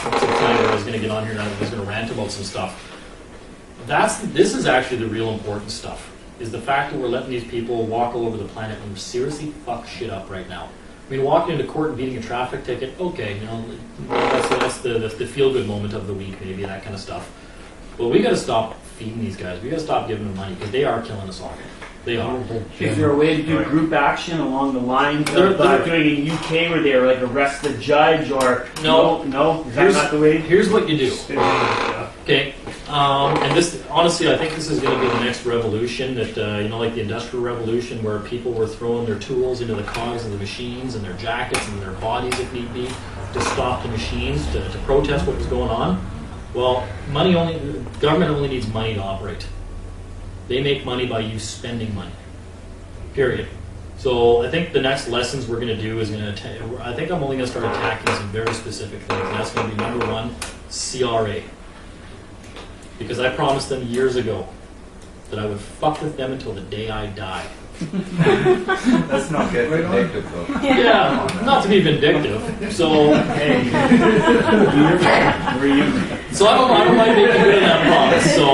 going to get on here and I was going to rant about some stuff. This is actually the real important stuff. Is the fact that we're letting these people walk all over the planet and seriously fuck shit up right now. I mean, walking into court and beating a traffic ticket, okay, that's the feel-good moment of the week, maybe, that kind of stuff. But we got to stop feeding these guys. We got to stop giving them money because they are killing us all. They are. Is there a way to do group action along the lines of doing in UK where they like arrest the judge or no? Is that not the way? Here's what you do. Okay, and this honestly, I think this is going to be the next revolution. That like the Industrial Revolution, where people were throwing their tools into the cogs of the machines and their jackets and their bodies, if need be, to stop the machines to protest what was going on. Well, government only needs money to operate. They make money by you spending money. Period. So I think the next lessons we're going to do is I think I'm only going to start attacking some very specific things. And that's going to be number one, CRA. Because I promised them years ago that I would fuck with them until the day I die. Let's not get vindictive, though. Yeah, not to be vindictive. So, hey. So I don't mind making good of that promise. So,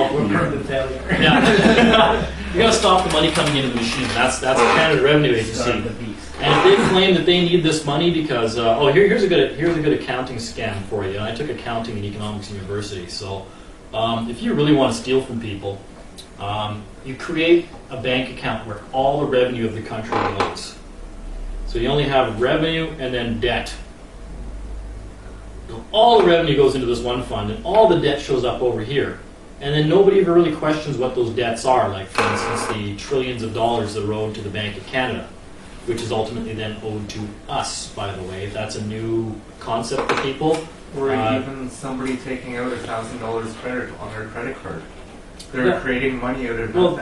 yeah. You got to stop the money coming into the machine. That's the Canada Revenue Agency. And if they claim that they need this money because here's a good accounting scam for you. I took accounting in economics university, so if you really want to steal from people, you create a bank account where all the revenue of the country goes. So you only have revenue and then debt. So all the revenue goes into this one fund, and all the debt shows up over here. And then nobody ever really questions what those debts are, like, for instance, the trillions of dollars that are owed to the Bank of Canada, which is ultimately then owed to us, by the way. If that's a new concept for people. Or even somebody taking out $1,000 credit on their credit card. They're creating money out of nothing. Well,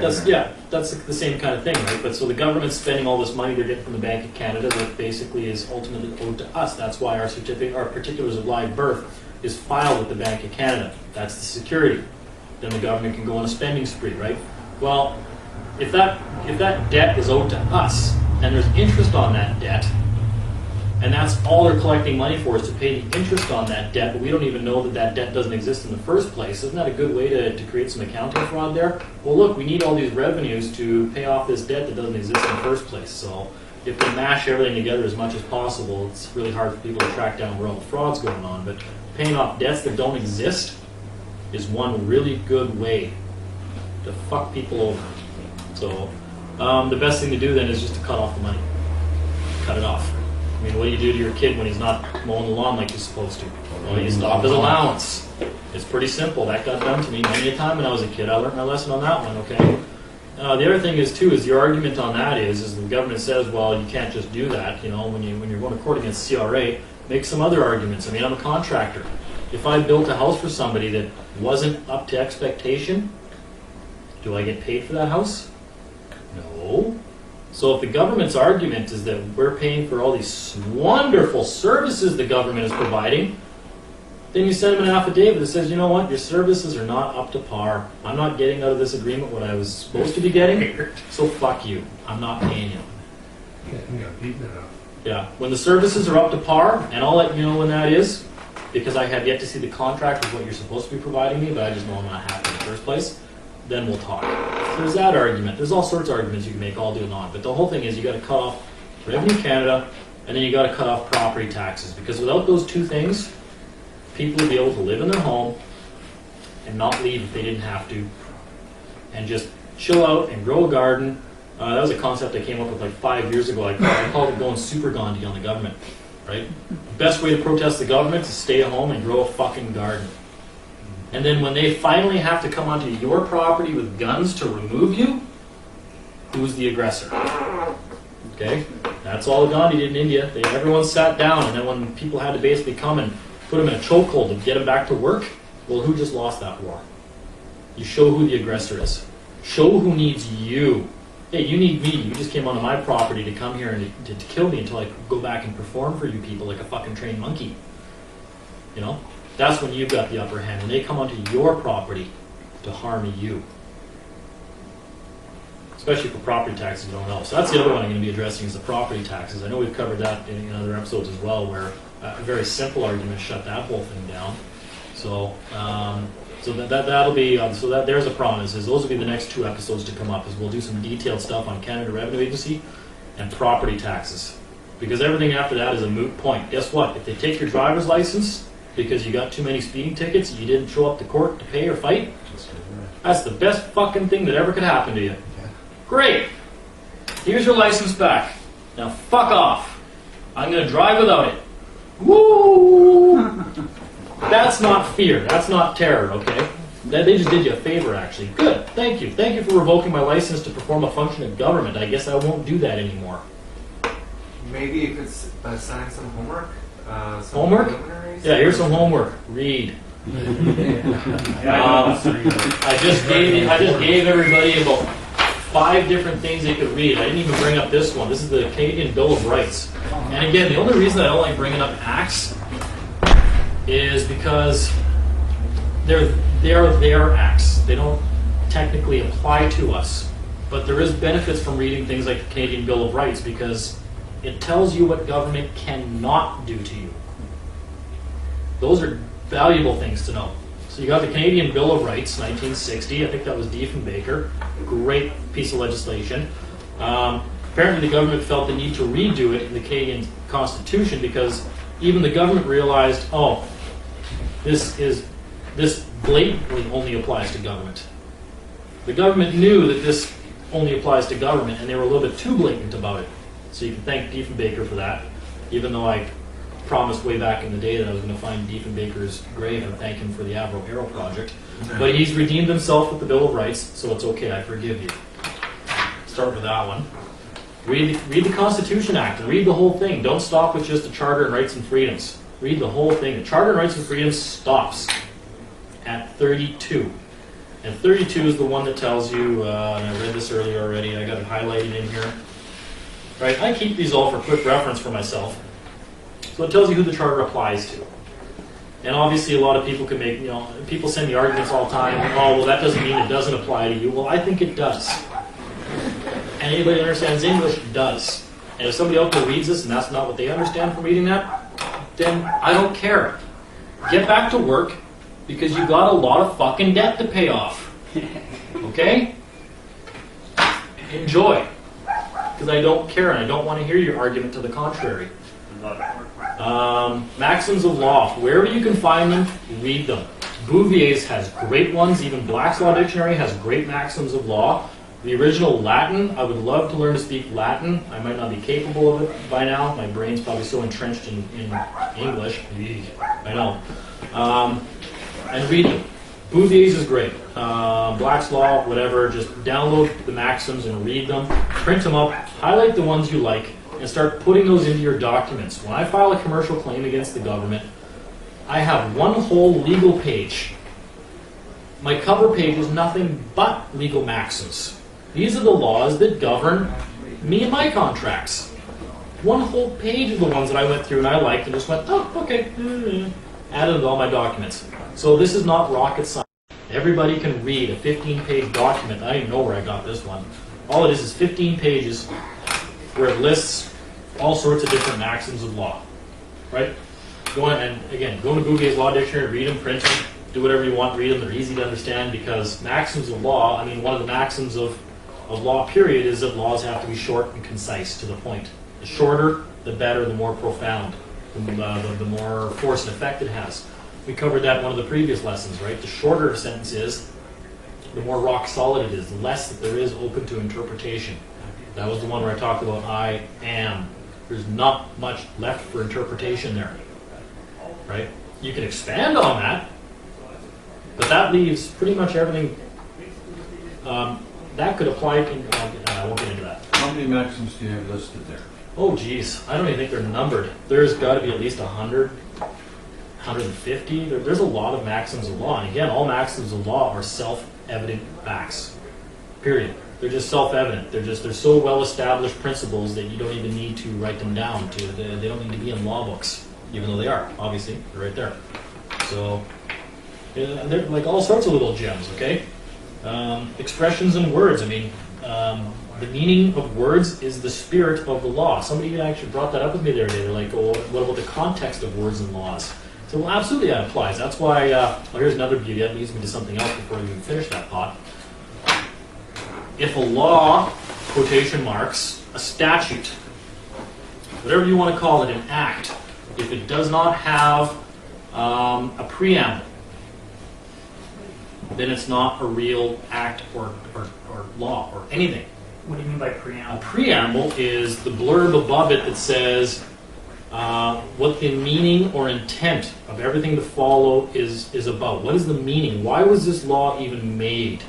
that's the same kind of thing, right? But so the government's spending all this money they're getting from the Bank of Canada that basically is ultimately owed to us. That's why our certificate, our particulars of live birth, is filed with the Bank of Canada. That's the security. Then the government can go on a spending spree, right? Well, if that debt is owed to us, and there's interest on that debt, and that's all they're collecting money for is to pay the interest on that debt, but we don't even know that that debt doesn't exist in the first place. Isn't that a good way to create some accounting fraud there? Well, look, we need all these revenues to pay off this debt that doesn't exist in the first place. So if they mash everything together as much as possible, it's really hard for people to track down where all the fraud's going on. But paying off debts that don't exist is one really good way to fuck people over. So the best thing to do then is just to cut off the money. Cut it off. I mean, what do you do to your kid when he's not mowing the lawn like he's supposed to? Well, you stop his allowance. It's pretty simple. That got done to me many a time when I was a kid. I learned my lesson on that one, okay? The other thing is, too, is the argument on that is the government says, well, you can't just do that. You know, when you're going to court against CRA, make some other arguments. I mean, I'm a contractor. If I built a house for somebody that wasn't up to expectation, do I get paid for that house? No. So if the government's argument is that we're paying for all these wonderful services the government is providing, then you send them an affidavit that says, you know what, your services are not up to par. I'm not getting out of this agreement what I was supposed to be getting, so fuck you. I'm not paying you. Yeah, when the services are up to par, and I'll let you know when that is, because I have yet to see the contract with what you're supposed to be providing me, but I just know I'm not happy in the first place, then we'll talk. So there's that argument. There's all sorts of arguments you can make all day long, but the whole thing is you got to cut off Revenue Canada, and then you got to cut off property taxes, because without those two things, people would be able to live in their home and not leave if they didn't have to, and just chill out and grow a garden. That was a concept I came up with like 5 years ago. I called it going super Gandhi on the government, right? The best way to protest the government is to stay at home and grow a fucking garden. And then when they finally have to come onto your property with guns to remove you, who's the aggressor? Okay? That's all Gandhi did in India. Everyone sat down, and then when people had to basically come and put them in a chokehold to get them back to work, well, who just lost that war? You show who the aggressor is. Show who needs you. Hey, you need me. You just came onto my property to come here and to kill me until I could go back and perform for you people like a fucking trained monkey. You know? That's when you've got the upper hand. When they come onto your property to harm you. Especially for property taxes, you don't know. So that's the other one I'm going to be addressing is the property taxes. I know we've covered that in other episodes as well, where a very simple argument shut that whole thing down. So, that'll be there's a promise. Is those will be the next two episodes to come up. Is we'll do some detailed stuff on Canada Revenue Agency and property taxes, because everything after that is a moot point. Guess what? If they take your driver's license because you got too many speeding tickets and you didn't show up to court to pay or fight, that's the best fucking thing that ever could happen to you. Great. Here's your license back. Now fuck off. I'm going to drive without it. Woo! That's not fear. That's not terror, okay? They just did you a favor, actually. Good. Thank you. Thank you for revoking my license to perform a function of government. I guess I won't do that anymore. Maybe you could assign some homework. Homework? Yeah, here's some homework. Read. I just gave everybody about 5 different things they could read. I didn't even bring up this one. This is the Canadian Bill of Rights. And again, the only reason I don't like bringing up acts is because they're acts. They don't technically apply to us. But there is benefits from reading things like the Canadian Bill of Rights, because it tells you what government cannot do to you. Those are valuable things to know. So you got the Canadian Bill of Rights, 1960. I think that was Diefenbaker. Great piece of legislation. Apparently the government felt the need to redo it in the Canadian Constitution because even the government realized, oh, this is this blatantly only applies to government. The government knew that this only applies to government, and they were a little bit too blatant about it. So you can thank Diefenbaker for that, even though I promised way back in the day that I was going to find Diefenbaker's grave and thank him for the Avro Arrow project. But he's redeemed himself with the Bill of Rights, so it's okay, I forgive you. Start with that one. Read the Constitution Act and read the whole thing. Don't stop with just the Charter and Rights and Freedoms. Read the whole thing. The Charter and Rights and Freedoms stops at 32. And 32 is the one that tells you, and I read this earlier already, I got it highlighted in here. Right? I keep these all for quick reference for myself. So it tells you who the Charter applies to. And obviously a lot of people can make, people send me arguments all the time, oh, well that doesn't mean it doesn't apply to you. Well, I think it does. And anybody that understands English does. And if somebody out there reads this and that's not what they understand from reading that, then I don't care. Get back to work because you got a lot of fucking debt to pay off. Okay? Enjoy. Because I don't care and I don't want to hear your argument to the contrary. Maxims of law. Wherever you can find them, read them. Bouvier's has great ones. Even Black's Law Dictionary has great maxims of law. The original Latin, I would love to learn to speak Latin. I might not be capable of it by now. My brain's probably so entrenched in English. I know. And read them. Bouvier's is great. Black's Law, whatever. Just download the maxims and read them. Print them up. Highlight the ones you like. And start putting those into your documents. When I file a commercial claim against the government, I have one whole legal page. My cover page is nothing but legal maxims. These are the laws that govern me and my contracts. One whole page of the ones that I went through and I liked and just went, oh, okay, added to all my documents. So this is not rocket science. Everybody can read a 15-page document. I don't even know where I got this one. All it is 15 pages where it lists all sorts of different maxims of law, right? Go in and, again, go to Bouvier's Law Dictionary, read them, print them, do whatever you want, read them. They're easy to understand because maxims of law, I mean, one of the maxims of law, period, is that laws have to be short and concise, to the point. The shorter, the better, the more profound, the more force and effect it has. We covered that in one of the previous lessons, right? The shorter a sentence is, the more rock solid it is, the less that there is open to interpretation. That was the one where I talked about I am. There's not much left for interpretation there, right? You can expand on that, but that leaves pretty much everything that could apply to, I won't get into that. How many maxims do you have listed there? Oh geez, I don't even think they're numbered. There's got to be at least 100, 150. There's a lot of maxims of law, and again, all maxims of law are self-evident facts, period. They're just self-evident. They're so well-established principles that you don't even need to write them down. They don't need to be in law books, even though they are. Obviously, they're right there. So they're like all sorts of little gems. Okay, expressions and words. I mean, the meaning of words is the spirit of the law. Somebody actually brought that up with me the other day. They're like, "Oh, what about the context of words and laws?" So, well, absolutely, that applies. That's why. Well, here's another beauty. That leads me to something else before we even finish that thought. If a law, quotation marks, a statute, whatever you want to call it, an act, if it does not have a preamble, then it's not a real act or law or anything. What do you mean by preamble? A preamble is the blurb above it that says what the meaning or intent of everything to follow is about. What is the meaning? Why was this law even made?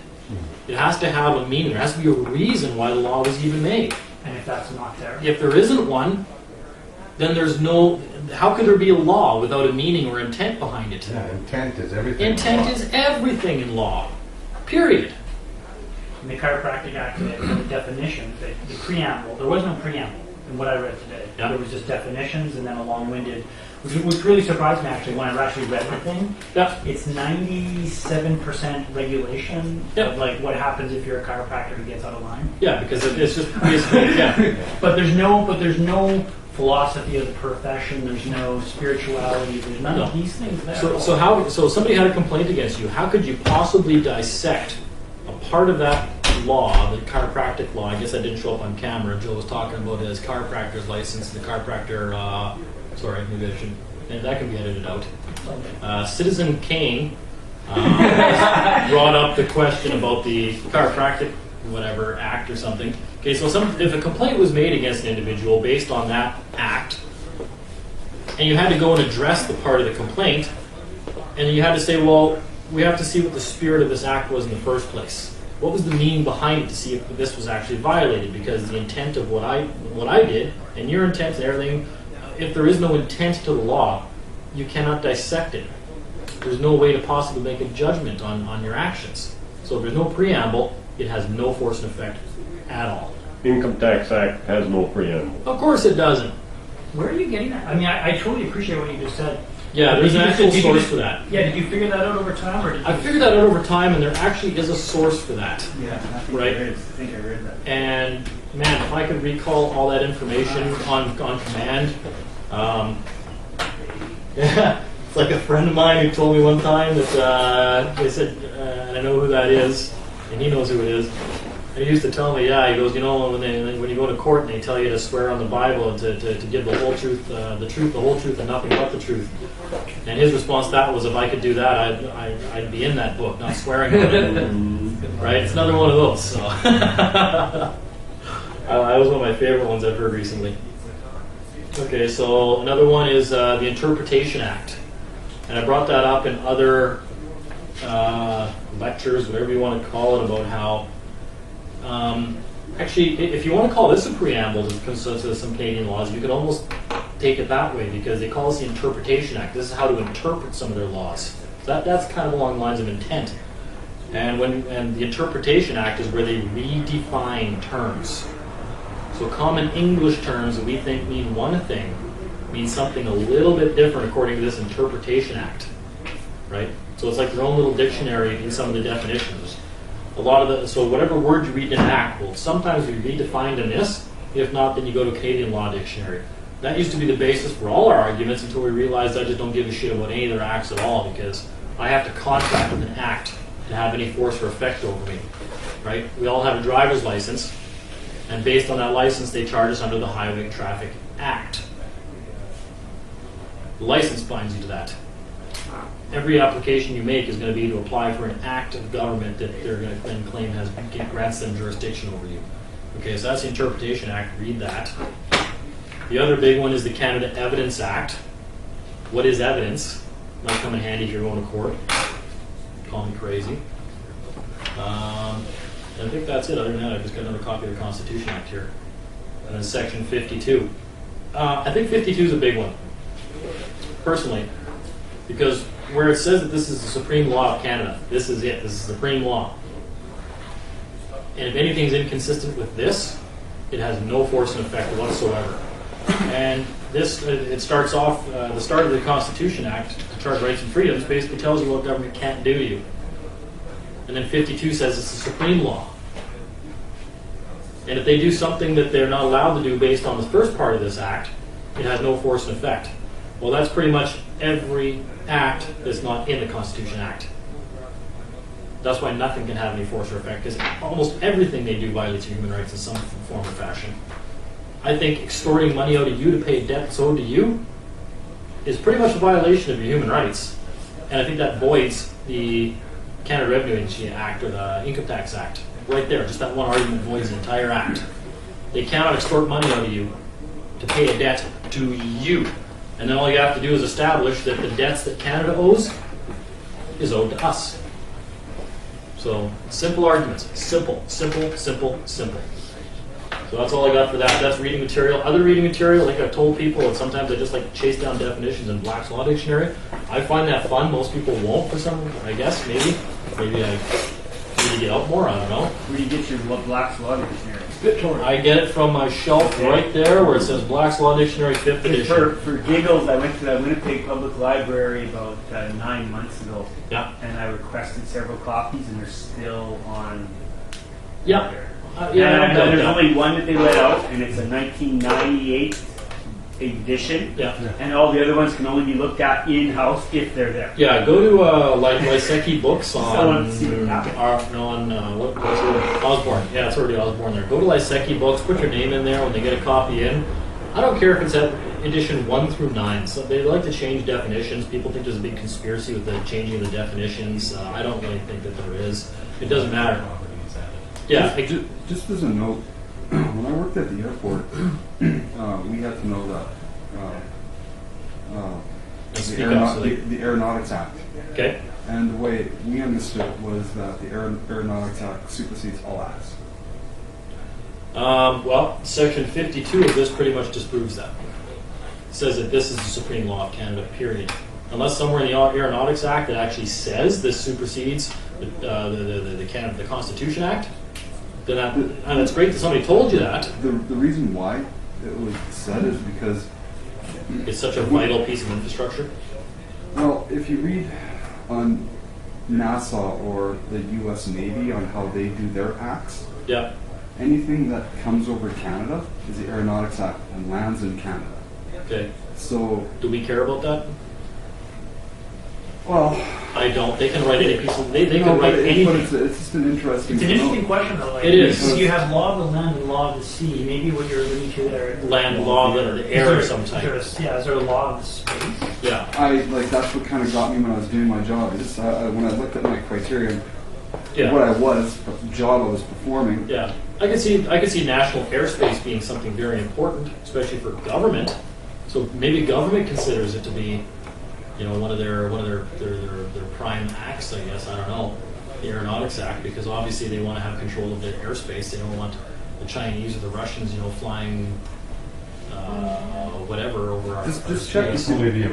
It has to have a meaning. There has to be a reason why the law was even made. And if that's not there? If there isn't one, then there's no... How could there be a law without a meaning or intent behind it? Yeah, intent is everything. Intent is everything in law. Period. In the Chiropractic Act, the definition, the preamble, there was no preamble in what I read today. Yeah. There was just definitions and then a long-winded, which really surprised me actually when I actually read the thing. Yeah. It's 97% regulation of like what happens if you're a chiropractor who gets out of line. Yeah, because it's just basically, yeah. But there's no philosophy of the profession. There's no spirituality. There's none of these things there. So somebody had a complaint against you. How could you possibly dissect a part of that law, the chiropractic law? I guess that didn't show up on camera. Joe was talking about his chiropractor's license, the chiropractor. Sorry, maybe I should. And that can be edited out. Citizen Kane brought up the question about the chiropractic whatever act or something. Okay, so if a complaint was made against an individual based on that act, and you had to go and address the part of the complaint, and you had to say, well, we have to see what the spirit of this act was in the first place. What was the meaning behind it to see if this was actually violated? Because the intent of what I did, and your intent and everything, if there is no intent to the law, you cannot dissect it. There's no way to possibly make a judgment on your actions. So if there's no preamble, it has no force and effect at all. Income Tax Act has no preamble. Of course it doesn't. Where are you getting that? I mean, I totally appreciate what you just said. Yeah, there's an actual source for that. Yeah, did you figure that out over time, or did you I figured that out over time, and there actually is a source for that. Yeah, Right. I think I read that. And man, if I could recall all that information on command, yeah, it's like a friend of mine who told me one time that they said, and I know who that is, and he knows who it is. And he used to tell me, yeah, he goes, you know, when you go to court and they tell you to swear on the Bible and to give the whole truth, the truth, the whole truth, and nothing but the truth. And his response to that was, if I could do that, I'd be in that book, not swearing on it. Right? It's another one of those. So that was one of my favorite ones I've heard recently. Okay, so another one is the Interpretation Act. And I brought that up in other lectures, whatever you want to call it, about how actually, if you want to call this a preamble to some Canadian laws, you could almost take it that way, because they call this the Interpretation Act. This is how to interpret some of their laws. So that's kind of along the lines of intent. And the Interpretation Act is where they redefine terms. So common English terms that we think mean one thing mean something a little bit different according to this Interpretation Act, right? So it's like their own little dictionary in some of the definitions. So whatever word you read in an act, well, sometimes we redefined in this. If not, then you go to a Canadian law dictionary. That used to be the basis for all our arguments until we realized I just don't give a shit about any of their acts at all, because I have to contract with an act to have any force or effect over me, right? We all have a driver's license, and based on that license, they charge us under the Highway Traffic Act. The license binds you to that. Every application you make is going to be to apply for an act of government that they're going to then claim grants them jurisdiction over you. Okay, so that's the Interpretation Act. Read that. The other big one is the Canada Evidence Act. What is evidence? Might come in handy if you're going to court. Call me crazy. I think that's it. Other than that, I've just got another copy of the Constitution Act here. And then Section 52. I think 52 is a big one, personally, because where it says that this is the supreme law of Canada, this is it. This is the supreme law. And if anything's inconsistent with this, it has no force and effect whatsoever. And this, it starts off, the start of the Constitution Act, the Charter of Rights and Freedoms, basically tells you what government can't do to you. And then 52 says it's the supreme law. And if they do something that they're not allowed to do based on the first part of this act, it has no force and effect. Well, that's pretty much every act that's not in the Constitution Act. That's why nothing can have any force or effect, because almost everything they do violates your human rights in some form or fashion. I think extorting money out of you to pay a debt that's owed to you is pretty much a violation of your human rights. And I think that voids the Canada Revenue Agency Act or the Income Tax Act. Right there, just that one argument voids the entire act. They cannot extort money out of you to pay a debt to you. And then all you have to do is establish that the debts that Canada owes is owed to us. So, simple arguments. Simple, simple, simple, simple. So that's all I got for that. That's reading material. Other reading material, like I've told people, and sometimes I just like to chase down definitions in Black's Law Dictionary. I find that fun. Most people won't for some, I guess, maybe. Maybe I need to get out more, I don't know. Where do you get your Black's Law Dictionary? I get it from my shelf right there where it says Black's Law Dictionary 5th edition. For giggles, I went to the Winnipeg Public Library about 9 months ago. Yeah. And I requested several copies, and they're still on. Yeah. There. Yeah, There's only one that they let out, and it's a 1998 edition. Yeah. And all the other ones can only be looked at in-house if they're there. Yeah, go to Lysecki Books on what's it? Osborne. Yeah, it's already Osborne there. Go to Lysecki Books, put your name in there when they get a copy in. I don't care if it's at edition 1 through 9. So they like to change definitions. People think there's a big conspiracy with the changing of the definitions. I don't really think that there is. It doesn't matter. Yeah. Just as a note, when I worked at the airport, we had to know that the Aeronautics Act. Okay. And the way we understood it was that the Aeronautics Act supersedes all acts. Well, Section 52 of this pretty much disproves that. It says that this is the supreme law of Canada, period. Unless somewhere in the Aeronautics Act it actually says this supersedes the Constitution Act, then and it's great that somebody told you that. The reason why it was said is because it's such a vital piece of infrastructure. Well, if you read on NASA or the U.S. Navy on how they do their acts, yeah, anything that comes over Canada is the Aeronautics Act and lands in Canada. Okay. So, do we care about that? Well, I don't. They can write any piece of. They can write anything. But it's just an interesting. It's an interesting question, though. Like, it is. You have law of the land and law of the sea. Maybe what you're alluding to there. Land law of the air of some type. Is there a law of the space? Yeah. That's what kind of got me when I was doing my job. Just when I looked at my criteria, yeah, what I was, the job I was performing. Yeah, I could see national airspace being something very important, especially for government. So maybe government considers it to be, one of their prime acts, I guess. I don't know, the Aeronautics Act, because obviously they want to have control of their airspace. They don't want the Chinese or the Russians, flying whatever over our. Just check and see. Read it.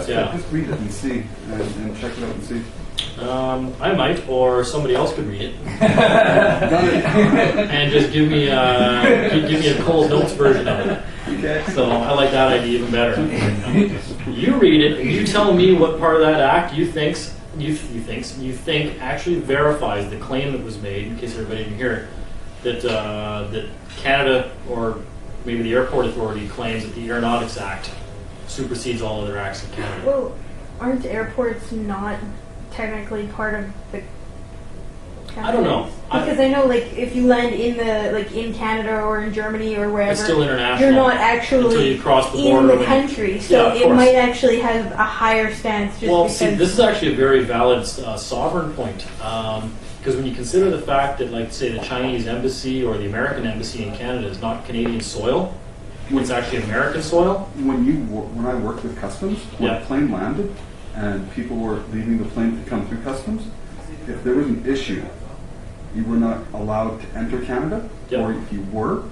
Yeah. Just read it and see, and check it out and see. I might, or somebody else could read it, and just give me a Cole's Notes version of it. Okay. So I like that idea even better. You read it, and you tell me what part of that act you think actually verifies the claim that was made, in case everybody didn't hear it, that Canada, or maybe the airport authority, claims that the Aeronautics Act supersedes all other acts in Canada. Well, aren't airports not technically part of the Canada? I don't know. Because I know, if you land in Canada or in Germany or wherever, it's still international. You're not actually until you cross the in border the country, so it might actually have a higher stance. Just well, because see, this is actually a very valid sovereign point, because when you consider the fact that, say, the Chinese embassy or the American embassy in Canada is not Canadian soil, it's actually American soil. When I worked with customs, when a plane landed and people were leaving the plane to come through customs, if there was an issue, you were not allowed to enter Canada, or if you were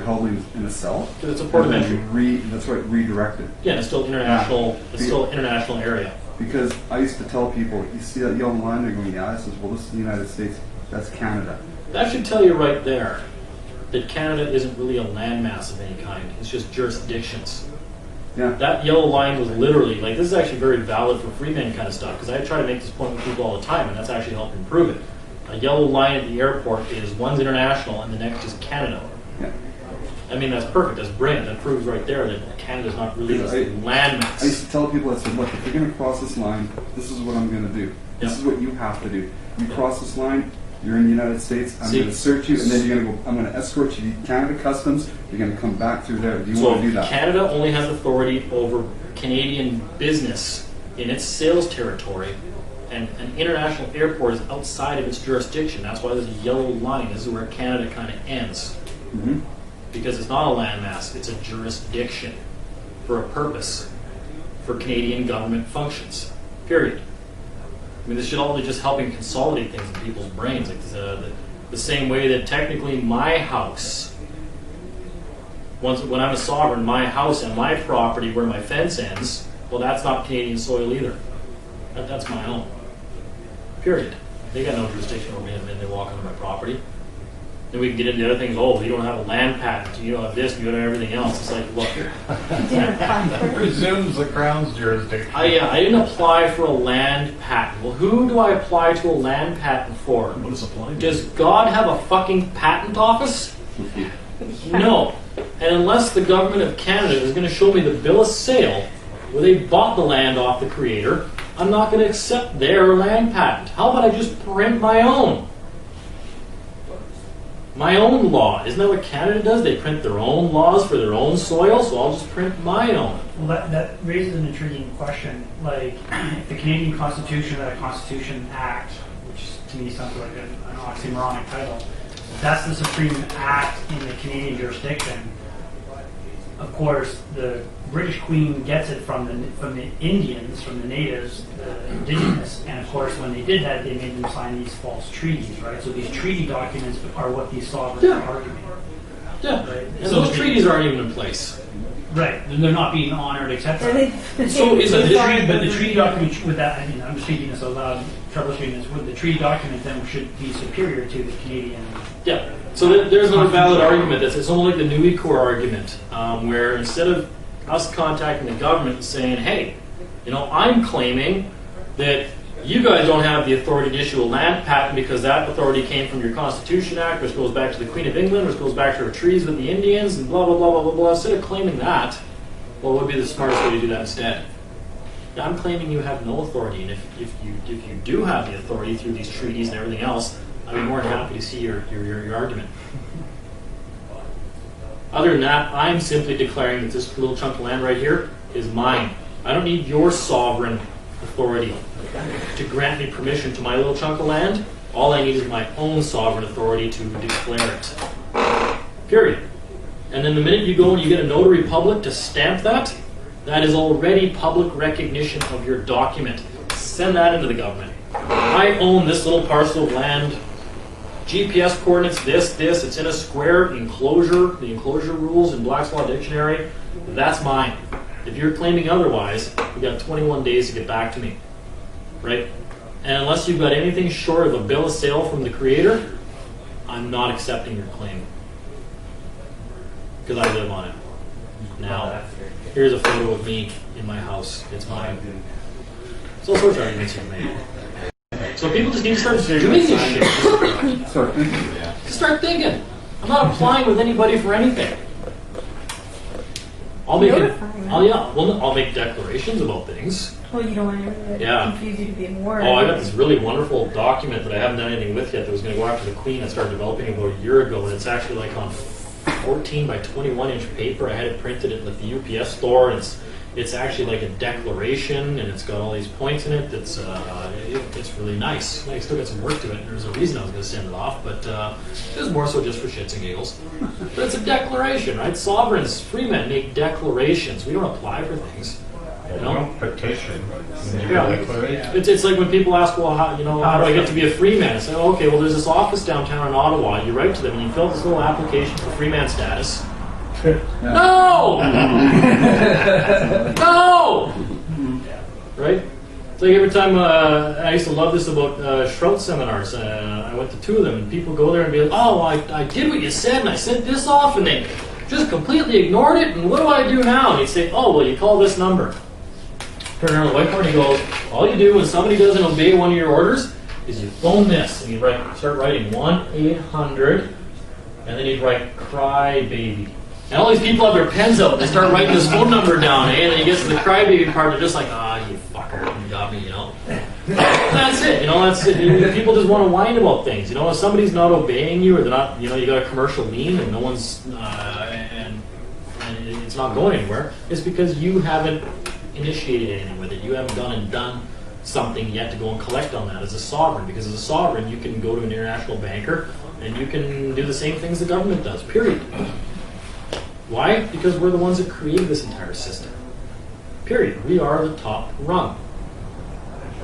held in a cell. Because it's a port of entry. That's right, redirected. Yeah, and it's still international. Yeah. It's still international area. Because I used to tell people, you see that yellow line, they're going, yeah. I says, well, this is the United States. That's Canada. That should tell you right there that Canada isn't really a landmass of any kind. It's just jurisdictions. Yeah. That yellow line was literally, this is actually very valid for freeman kind of stuff, because I try to make this point with people all the time, and that's actually helping improve it. A yellow line at the airport is one's international and the next is Canada. Yeah. I mean, that's perfect. That's brilliant. That proves right there that Canada's not really a landmass. I used to tell people, I said, look, if you're going to cross this line, this is what I'm going to do. This is what you have to do. You cross this line, you're in the United States, I'm going to search you, and then you're going to go, I'm going to escort you to Canada Customs, you're going to come back through there. Do you want to do that? Canada only has authority over Canadian business in its sales territory, and an international airport is outside of its jurisdiction. That's why there's a yellow line. This is where Canada kind of ends. Mm-hmm. Because it's not a landmass, it's a jurisdiction for a purpose, for Canadian government functions, period. I mean, this should all be just helping consolidate things in people's brains. The same way that technically my house, when I'm a sovereign, my house and my property where my fence ends, well, that's not Canadian soil either. That's my own. Period. They got no jurisdiction over me, and then they walk onto my property. Then we can get into the other things. Oh, you don't have a land patent. You don't have this. You don't have everything else. It's like, look. Presumes the Crown's jurisdiction. I didn't apply for a land patent. Well, who do I apply to a land patent for? What is applying? Does God have a fucking patent office? No. And unless the government of Canada is going to show me the bill of sale where they bought the land off the creator, I'm not going to accept their land patent. How about I just print my own? my own law. Isn't that what Canada does? They print their own laws for their own soil, so I'll just print my own. Well, that raises an intriguing question. Like, if the Canadian Constitution, that Constitution Act, which to me sounds like an oxymoronic title, if that's the supreme act in the Canadian jurisdiction, of course, the British Queen gets it from the Indians, from the natives, the indigenous, and of course, when they did that, they made them sign these false treaties, right? So these treaty documents are what these sovereigns are arguing. Yeah, Right? and those treaties aren't even in place. Right, and they're not being honored, etc. So is it the treaty document with that? I mean, I'm speaking this out loud, troubleshooting this. With the treaty document, then should be superior to the Canadian. Yeah. So there's another valid argument. It's almost like the Nui Core argument, where instead of us contacting the government and saying, "Hey, I'm claiming that you guys don't have the authority to issue a land patent because that authority came from your Constitution Act, which goes back to the Queen of England, which goes back to her treaties with the Indians, and blah, blah, blah, blah, blah, blah." Instead of claiming that, what would be the smartest way to do that instead? I'm claiming you have no authority, and if you do have the authority through these treaties and everything else, I'd be more than happy to see your argument. Other than that, I'm simply declaring that this little chunk of land right here is mine. I don't need your sovereign authority to grant me permission to my little chunk of land. All I need is my own sovereign authority to declare it. Period. And then the minute you go and you get a notary public to stamp that, that is already public recognition of your document. Send that into the government. I own this little parcel of land. GPS coordinates, this, it's in a square enclosure, the enclosure rules in Black's Law Dictionary, that's mine. If you're claiming otherwise, you've got 21 days to get back to me, right? And unless you've got anything short of a bill of sale from the creator, I'm not accepting your claim. Because I live on it. Now, here's a photo of me in my house, it's mine. So all sorts of arguments you can make. So people just need to start doing this shit. Just start thinking. I'm not applying with anybody for anything. I'll make declarations about things. Well, you don't want anyone to confuse you to be more. Oh, I got this really wonderful document that I haven't done anything with yet that was going to go after the Queen. I started developing about a year ago, and it's actually like on 14 by 21 inch paper. I had it printed at like the UPS store, and it's actually like a declaration, and it's got all these points in it. It's really nice. I still got some work to it. There's a reason I was going to send it off, but it was more so just for shits and giggles. But it's a declaration, right? Sovereigns, free men make declarations. We don't apply for things. You don't petition. Yeah. It's like when people ask, well, how do I get to be a free man? I say, oh, okay, well, there's this office downtown in Ottawa. You write to them, and you fill out this little application for free man status. No! No! Right? It's like every time I used to love this about Shroud seminars. I went to 2 of them, and people go there and be like, oh, I did what you said, and I sent this off, and they just completely ignored it, and what do I do now? And he'd say, oh, well, you call this number. Turn around the whiteboard and he goes, all you do when somebody doesn't obey one of your orders is you phone this. And you start writing 1-800, and then you'd write crybaby. And all these people have their pens out, and they start writing this phone number down, and then you get to the crybaby part, they're just like, you fucker, you got me, That's it, that's it. People just want to whine about things. If somebody's not obeying you, or they're not, you got a commercial lien, and no one's, and it's not going anywhere, it's because you haven't initiated anything with it. You haven't gone and done something yet to go and collect on that as a sovereign, because as a sovereign, you can go to an international banker, and you can do the same things the government does, period. Why? Because we're the ones that created this entire system. Period. We are the top rung.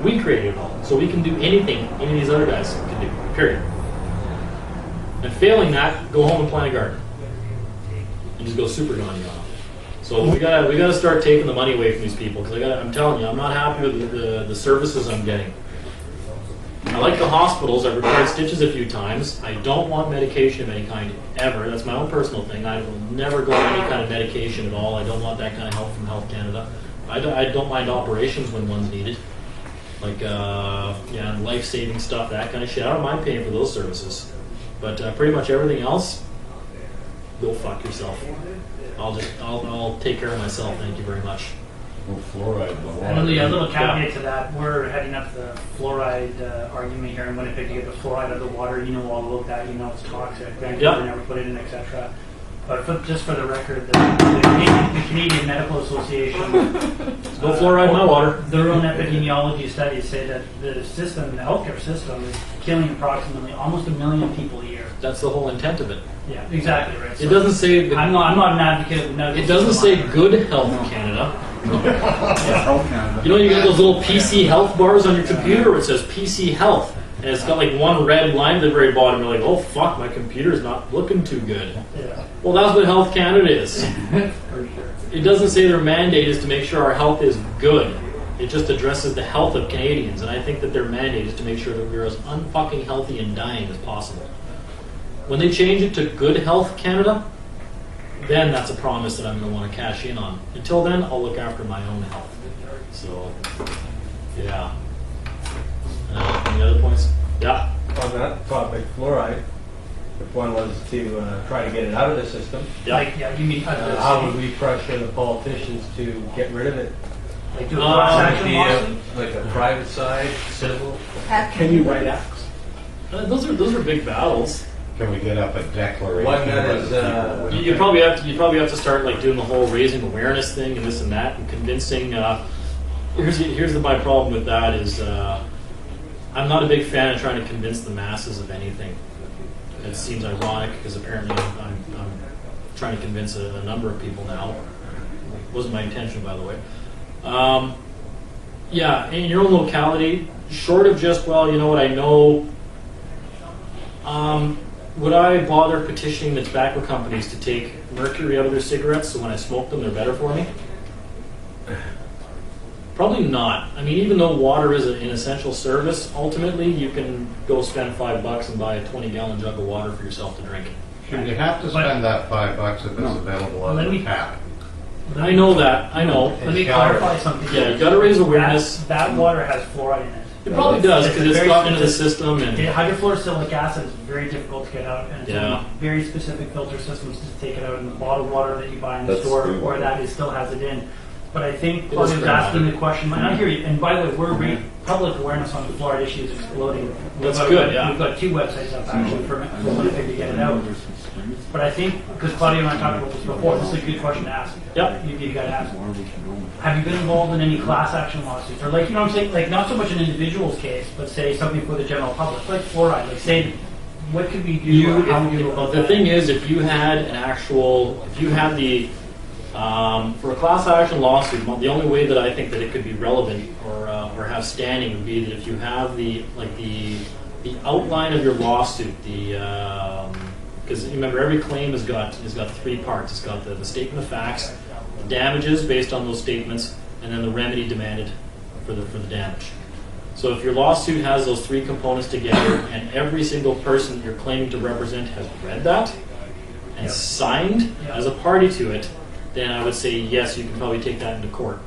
We created it all. So we can do anything any of these other guys can do. Period. And failing that, go home and plant a garden. And just go super gone. So we gotta start taking the money away from these people, because I'm telling you, I'm not happy with the services I'm getting. I like the hospitals. I've required stitches a few times. I don't want medication of any kind ever. That's my own personal thing. I will never go on any kind of medication at all. I don't want that kind of help from Health Canada. I don't mind operations when one's needed. Like, life-saving stuff, that kind of shit. I don't mind paying for those services. But pretty much everything else, go fuck yourself. I'll take care of myself. Thank you very much. Oh, fluoride in the water. And a little caveat to that, we're heading up the fluoride argument here in Winnipeg to get the fluoride out of the water. You know all about that. You know it's toxic. Vancouver never put it in, etc. But just for the record, the Canadian Medical Association, no fluoride in my water. Their own epidemiology studies say that the system, the healthcare system, is killing approximately almost 1 million people a year. That's the whole intent of it. Yeah, exactly right. It doesn't say. I'm not an advocate of medical. It doesn't say Good Health Canada. Health Canada. You know, you get those little PC Health bars on your computer where it says PC Health, and it's got like one red line at the very bottom. You're like, oh fuck, my computer's not looking too good. Yeah. Well, that's what Health Canada is. For sure. It doesn't say their mandate is to make sure our health is good. It just addresses the health of Canadians, and I think that their mandate is to make sure that we're as unfucking healthy and dying as possible. When they change it to Good Health Canada, then that's a promise that I'm going to want to cash in on. Until then, I'll look after my own health. So, yeah. Any other points? Yeah. On that topic, fluoride, if one was to try to get it out of the system, Yeah. You mean how would we pressure the politicians to get rid of it? like do a class action Be lawsuit? like a private side, civil? Can you write acts? Those are big battles. Can we get up a declaration? One that by is, the people? You probably have to start like doing the whole raising awareness thing and this and that and convincing. Here's my problem with that is I'm not a big fan of trying to convince the masses of anything. It seems ironic because apparently I'm trying to convince a number of people now. Wasn't my intention, by the way. Yeah, in your own locality, short of just, well, you know what, I know. Would I bother petitioning the tobacco companies to take mercury out of their cigarettes so when I smoke them, they're better for me? Probably not. I mean, even though water is an essential service, ultimately you can go spend $5 and buy a 20-gallon jug of water for yourself to drink. Should you have to spend that $5 if it's available on the tap? I know that. I know. Let me clarify something. Yeah, you got to raise awareness. That water has fluoride in it. It probably does because it's very gotten into the specific- system and Hydrofluorosilicic acid is very difficult to get out, and it's Yeah. very specific filter systems to take it out in the bottled water that you buy in the That's store, good. or that it still has it in. But I think It Claudia is was fair asking water. the question, and I hear you. And by the way, public awareness on the fluoride issue is exploding. That's good, yeah. We've got 2 websites up actually for Winnipeg to get it out. But I think, because Claudia and I talked about this before, this is a good question to ask. Yep. You got to ask. Have you been involved in any class action lawsuits? Or like, you know what I'm saying? Like, not so much an individual's case, but say something for the general public, like fluoride. Like, say, what could we do? or how would we do about the that? thing is, if you had the for a class action lawsuit, the only way that I think that it could be relevant or have standing would be that if you have the outline of your lawsuit, because remember every claim has got 3 parts. It's got the statement of facts, the damages based on those statements, and then the remedy demanded for the damage. So if your lawsuit has those 3 components together, and every single person that you're claiming to represent has read that and signed as a party to it, then I would say yes, you can probably take that into court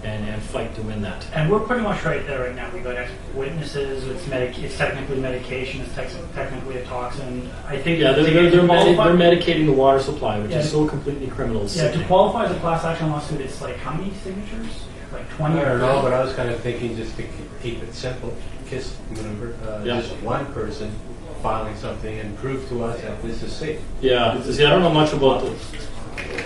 and fight to win that. And we're pretty much right there right now. We've got witnesses. It's technically medication. It's technically a toxin. I think Yeah, they're medicating the water supply, which Yeah. is so completely criminal. It's Yeah, to sickening. qualify as a class action lawsuit, it's like how many signatures? Like 20. I don't know, but I was kind of thinking just to keep it simple, Yeah. just one person filing something and prove to us that this is safe. Yeah, see, I don't know much about this.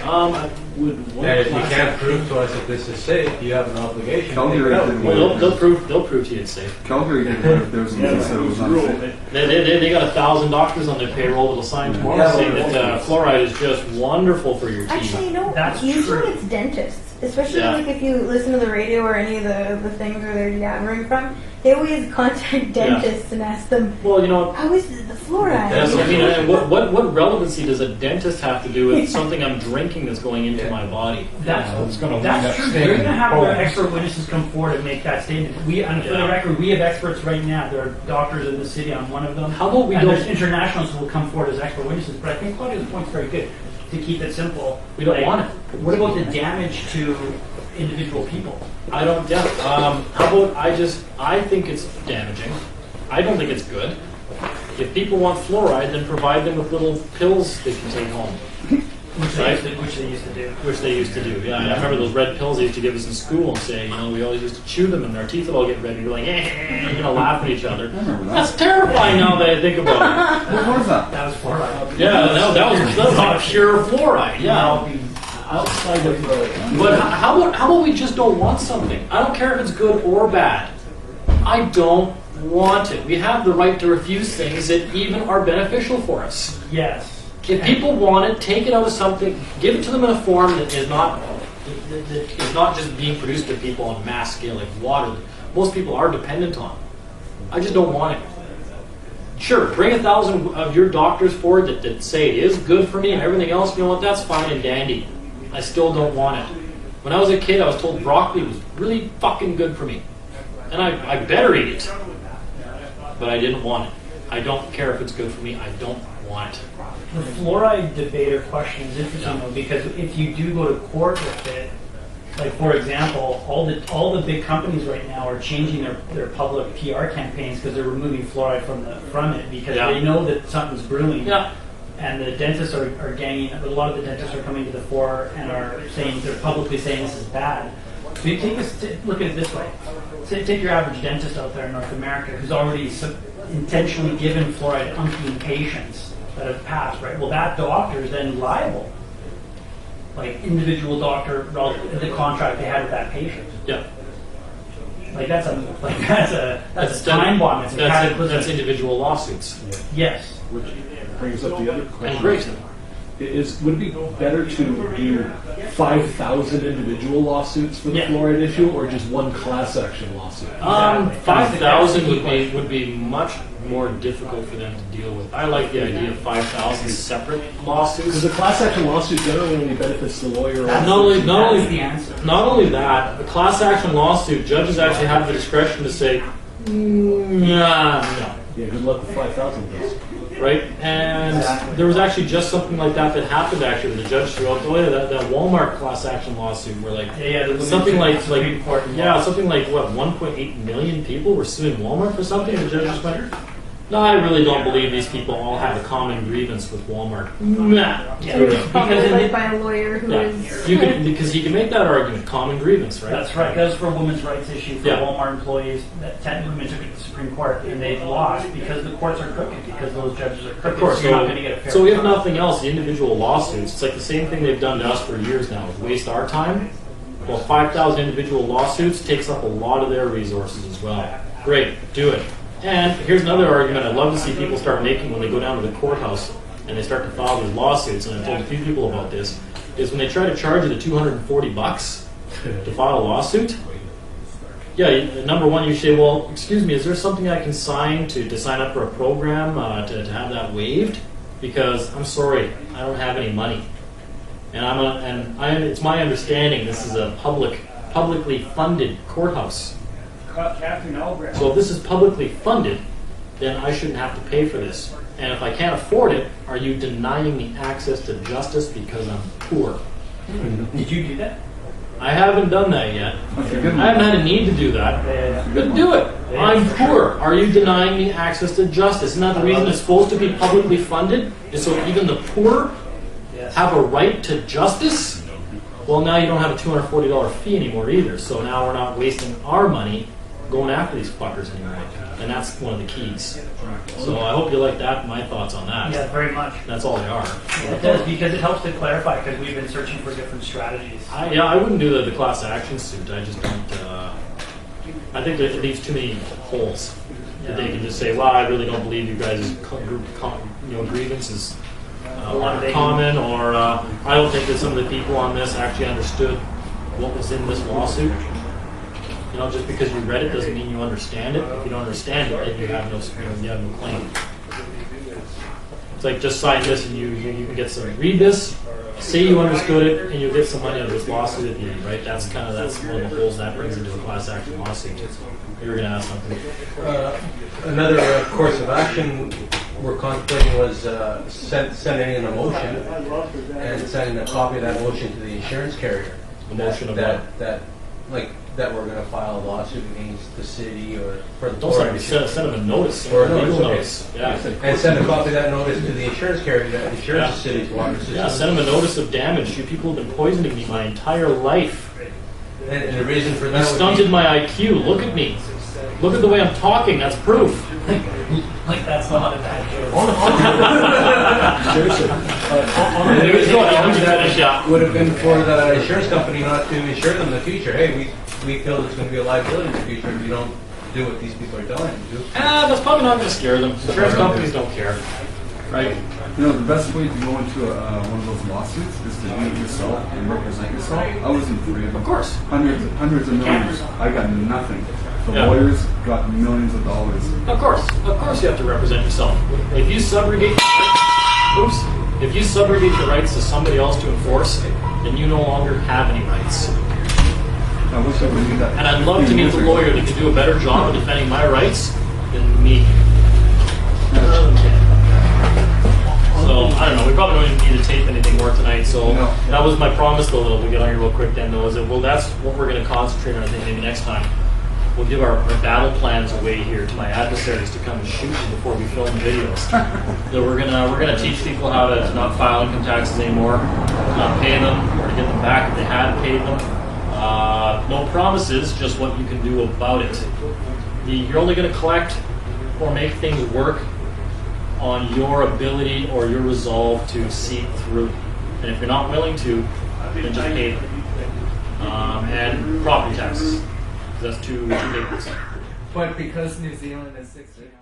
I would. And if you can't prove to us that this is safe, you have an obligation to take Calgary it out. did Well, they'll prove to you it's safe. Calgary did one if there was something that said it was unsafe. They got 1,000 doctors on their payroll that'll sign tomorrow Yeah, saying but- that fluoride is just wonderful for your teeth. Actually, you know, That's usually true. it's dentists. Especially Yeah. like if you listen to the radio or any of the things where they're yammering from, they always contact dentists and ask them, Well, you know, how is the fluoride? that's, I mean, and what relevancy does a dentist have to do with something I'm drinking that's going into my body? That's It's gonna wind That's up true. staying We're going to have our cold. expert witnesses come forward and make that statement. And for the Yeah. record, we have experts right now. There are doctors in the city on one of them. How about we and don't- there's internationals who will come forward as expert witnesses. But I think Claudia's point's very good. To keep it simple, We don't want it. What about the damage to individual people? I don't. Yeah. How about I think it's damaging. I don't think it's good. If people want fluoride, then provide them with little pills they can take home. Which they used to do. Which they used to do, yeah. I remember those red pills they used to give us in school and say, we always used to chew them and our teeth would all get red and you're like, laugh at each other. That's terrifying now that I think about it. What was that? That was fluoride. Yeah, that was like pure fluoride, yeah. Outside of the... But how about we just don't want something? I don't care if it's good or bad. I don't want it. We have the right to refuse things that even are beneficial for us. Yes. If people want it, take it out of something, give it to them in a form that is not just being produced by people on a mass scale like water that most people are dependent on. I just don't want it. Sure, bring 1,000 of your doctors forward that say it is good for me and everything else, you know what, that's fine and dandy. I still don't want it. When I was a kid, I was told broccoli was really fucking good for me. And I better eat it. But I didn't want it. I don't care if it's good for me, I don't want it. The fluoride debate or question is interesting though, because if you do go to court with it, like for example, all the big companies right now are changing their public PR campaigns because they're removing fluoride from it because they know that something's brewing. Yeah. And the dentists are ganging. A lot of the dentists are coming to the fore and they're publicly saying this is bad. So you look at it this way. Say, take your average dentist out there in North America who's already intentionally given fluoride to umpteen patients that have passed, right? Well, that doctor is then liable. Like individual doctor, the contract they had with that patient. Yeah. Like that's a time bomb. That's individual lawsuits. Yes. Which brings up the other question. And great. Would it be better to do 5,000 individual lawsuits for the fluoride issue, or just one class action lawsuit? 5,000 would be much more difficult for them to deal with. I like the idea of 5,000 separate lawsuits. Because a class action lawsuit generally only benefits the lawyer. Not only that, a class action lawsuit, judges actually have the discretion to say, no. Yeah, good luck with 5,000 of those. Right? And there was actually just something like that happened actually. The judge threw out that Walmart class action lawsuit where something like what 1.8 million people were suing Walmart for something. The judge just went, no, I really don't believe these people all have a common grievance with Walmart. Probably by a lawyer who is... Because you can make that argument, common grievance, right? That's right. That was for a women's rights issue for Walmart employees that technically took it to the Supreme Court, and they lost because the courts are crooked, because those judges are crooked. Of course. So you're not going to get a fair So if nothing else, the individual lawsuits, it's like the same thing they've done to us for years now, is waste our time. Well, 5,000 individual lawsuits takes up a lot of their resources as well. Great, do it. And here's another argument I'd love to see people start making when they go down to the courthouse and they start to file these lawsuits, and I've told a few people about this, is when they try to charge you the $240 to file a lawsuit. Yeah, number one, you say, well, excuse me, is there something I can sign to sign up for a program to have that waived? Because I'm sorry, I don't have any money. And it's my understanding this is a publicly funded courthouse. So if this is publicly funded, then I shouldn't have to pay for this. And if I can't afford it, are you denying me access to justice because I'm poor? Did you do that? I haven't done that yet. I haven't had a need to do that. But do it. I'm poor. Are you denying me access to justice? Isn't that the reason it's supposed to be publicly funded? Is so even the poor have a right to justice? Well, now you don't have a $240 fee anymore either. So now we're not wasting our money going after these fuckers anymore. And that's one of the keys. So I hope you like that, my thoughts on that. Yeah, very much. That's all they are. Yeah, it does, because it helps to clarify, because we've been searching for different strategies. I wouldn't do the class action suit. I just don't, I think that it leaves too many holes. That they can just say, well, I really don't believe you guys' grievance is common, or I don't think that some of the people on this actually understood what was in this lawsuit. Just because you read it doesn't mean you understand it. If you don't understand it, then you have no claim. It's like just sign this and you can get some. Read this, say you understood it, and you'll get some money out of this lawsuit at the end, right? That's one of the holes that brings into a class action lawsuit. You were going to ask something. Another course of action we're contemplating was sending in a motion and sending a copy of that motion to the insurance carrier. A motion of that that were going to file a lawsuit against the city or for the Don't send them a notice. Or a legal notice. Yeah. And send a copy of that notice to the insurance carrier that insures the city's water system. Yeah, send them a notice of damage. You people have been poisoning me my entire life. And the reason for You that would stunted be, my IQ. Look at me. Look at the way I'm talking. That's proof. Like that's not a bad joke. Seriously. would have been for the insurance company not to insure them in the future. Hey, we feel there's going to be a liability in the future if you don't do what these people are telling you to do. That's probably not going to scare them. Insurance companies don't care. Right? You know, the best way to go into one of those lawsuits is to do it yourself and represent yourself. I was in 3 of them. Of course. Hundreds of millions. I got nothing. The Yeah. lawyers got millions of dollars. Of course you have to represent yourself. If you subrogate, if you subrogate your rights to somebody else to enforce, then you no longer have any rights. I wish I would do that. And I'd love to meet the lawyer that could do a better job of defending my rights than me. So, I don't know, we probably don't even need to tape anything more tonight, so No. that was my promise though, that we'll get on here real quick then though, is that, well, that's what we're going to concentrate on, I think, maybe next time. We'll give our battle plans away here to my adversaries to come and shoot me before we film videos. So we're gonna teach people how to not file income taxes anymore, to not pay them, or to get them back if they had paid them. No promises, just what you can do about it. You're only going to collect or make things work on your ability or your resolve to see it through. And if you're not willing to, then just pay them. And property taxes. That's two big ones. But because New Zealand is 16 hours.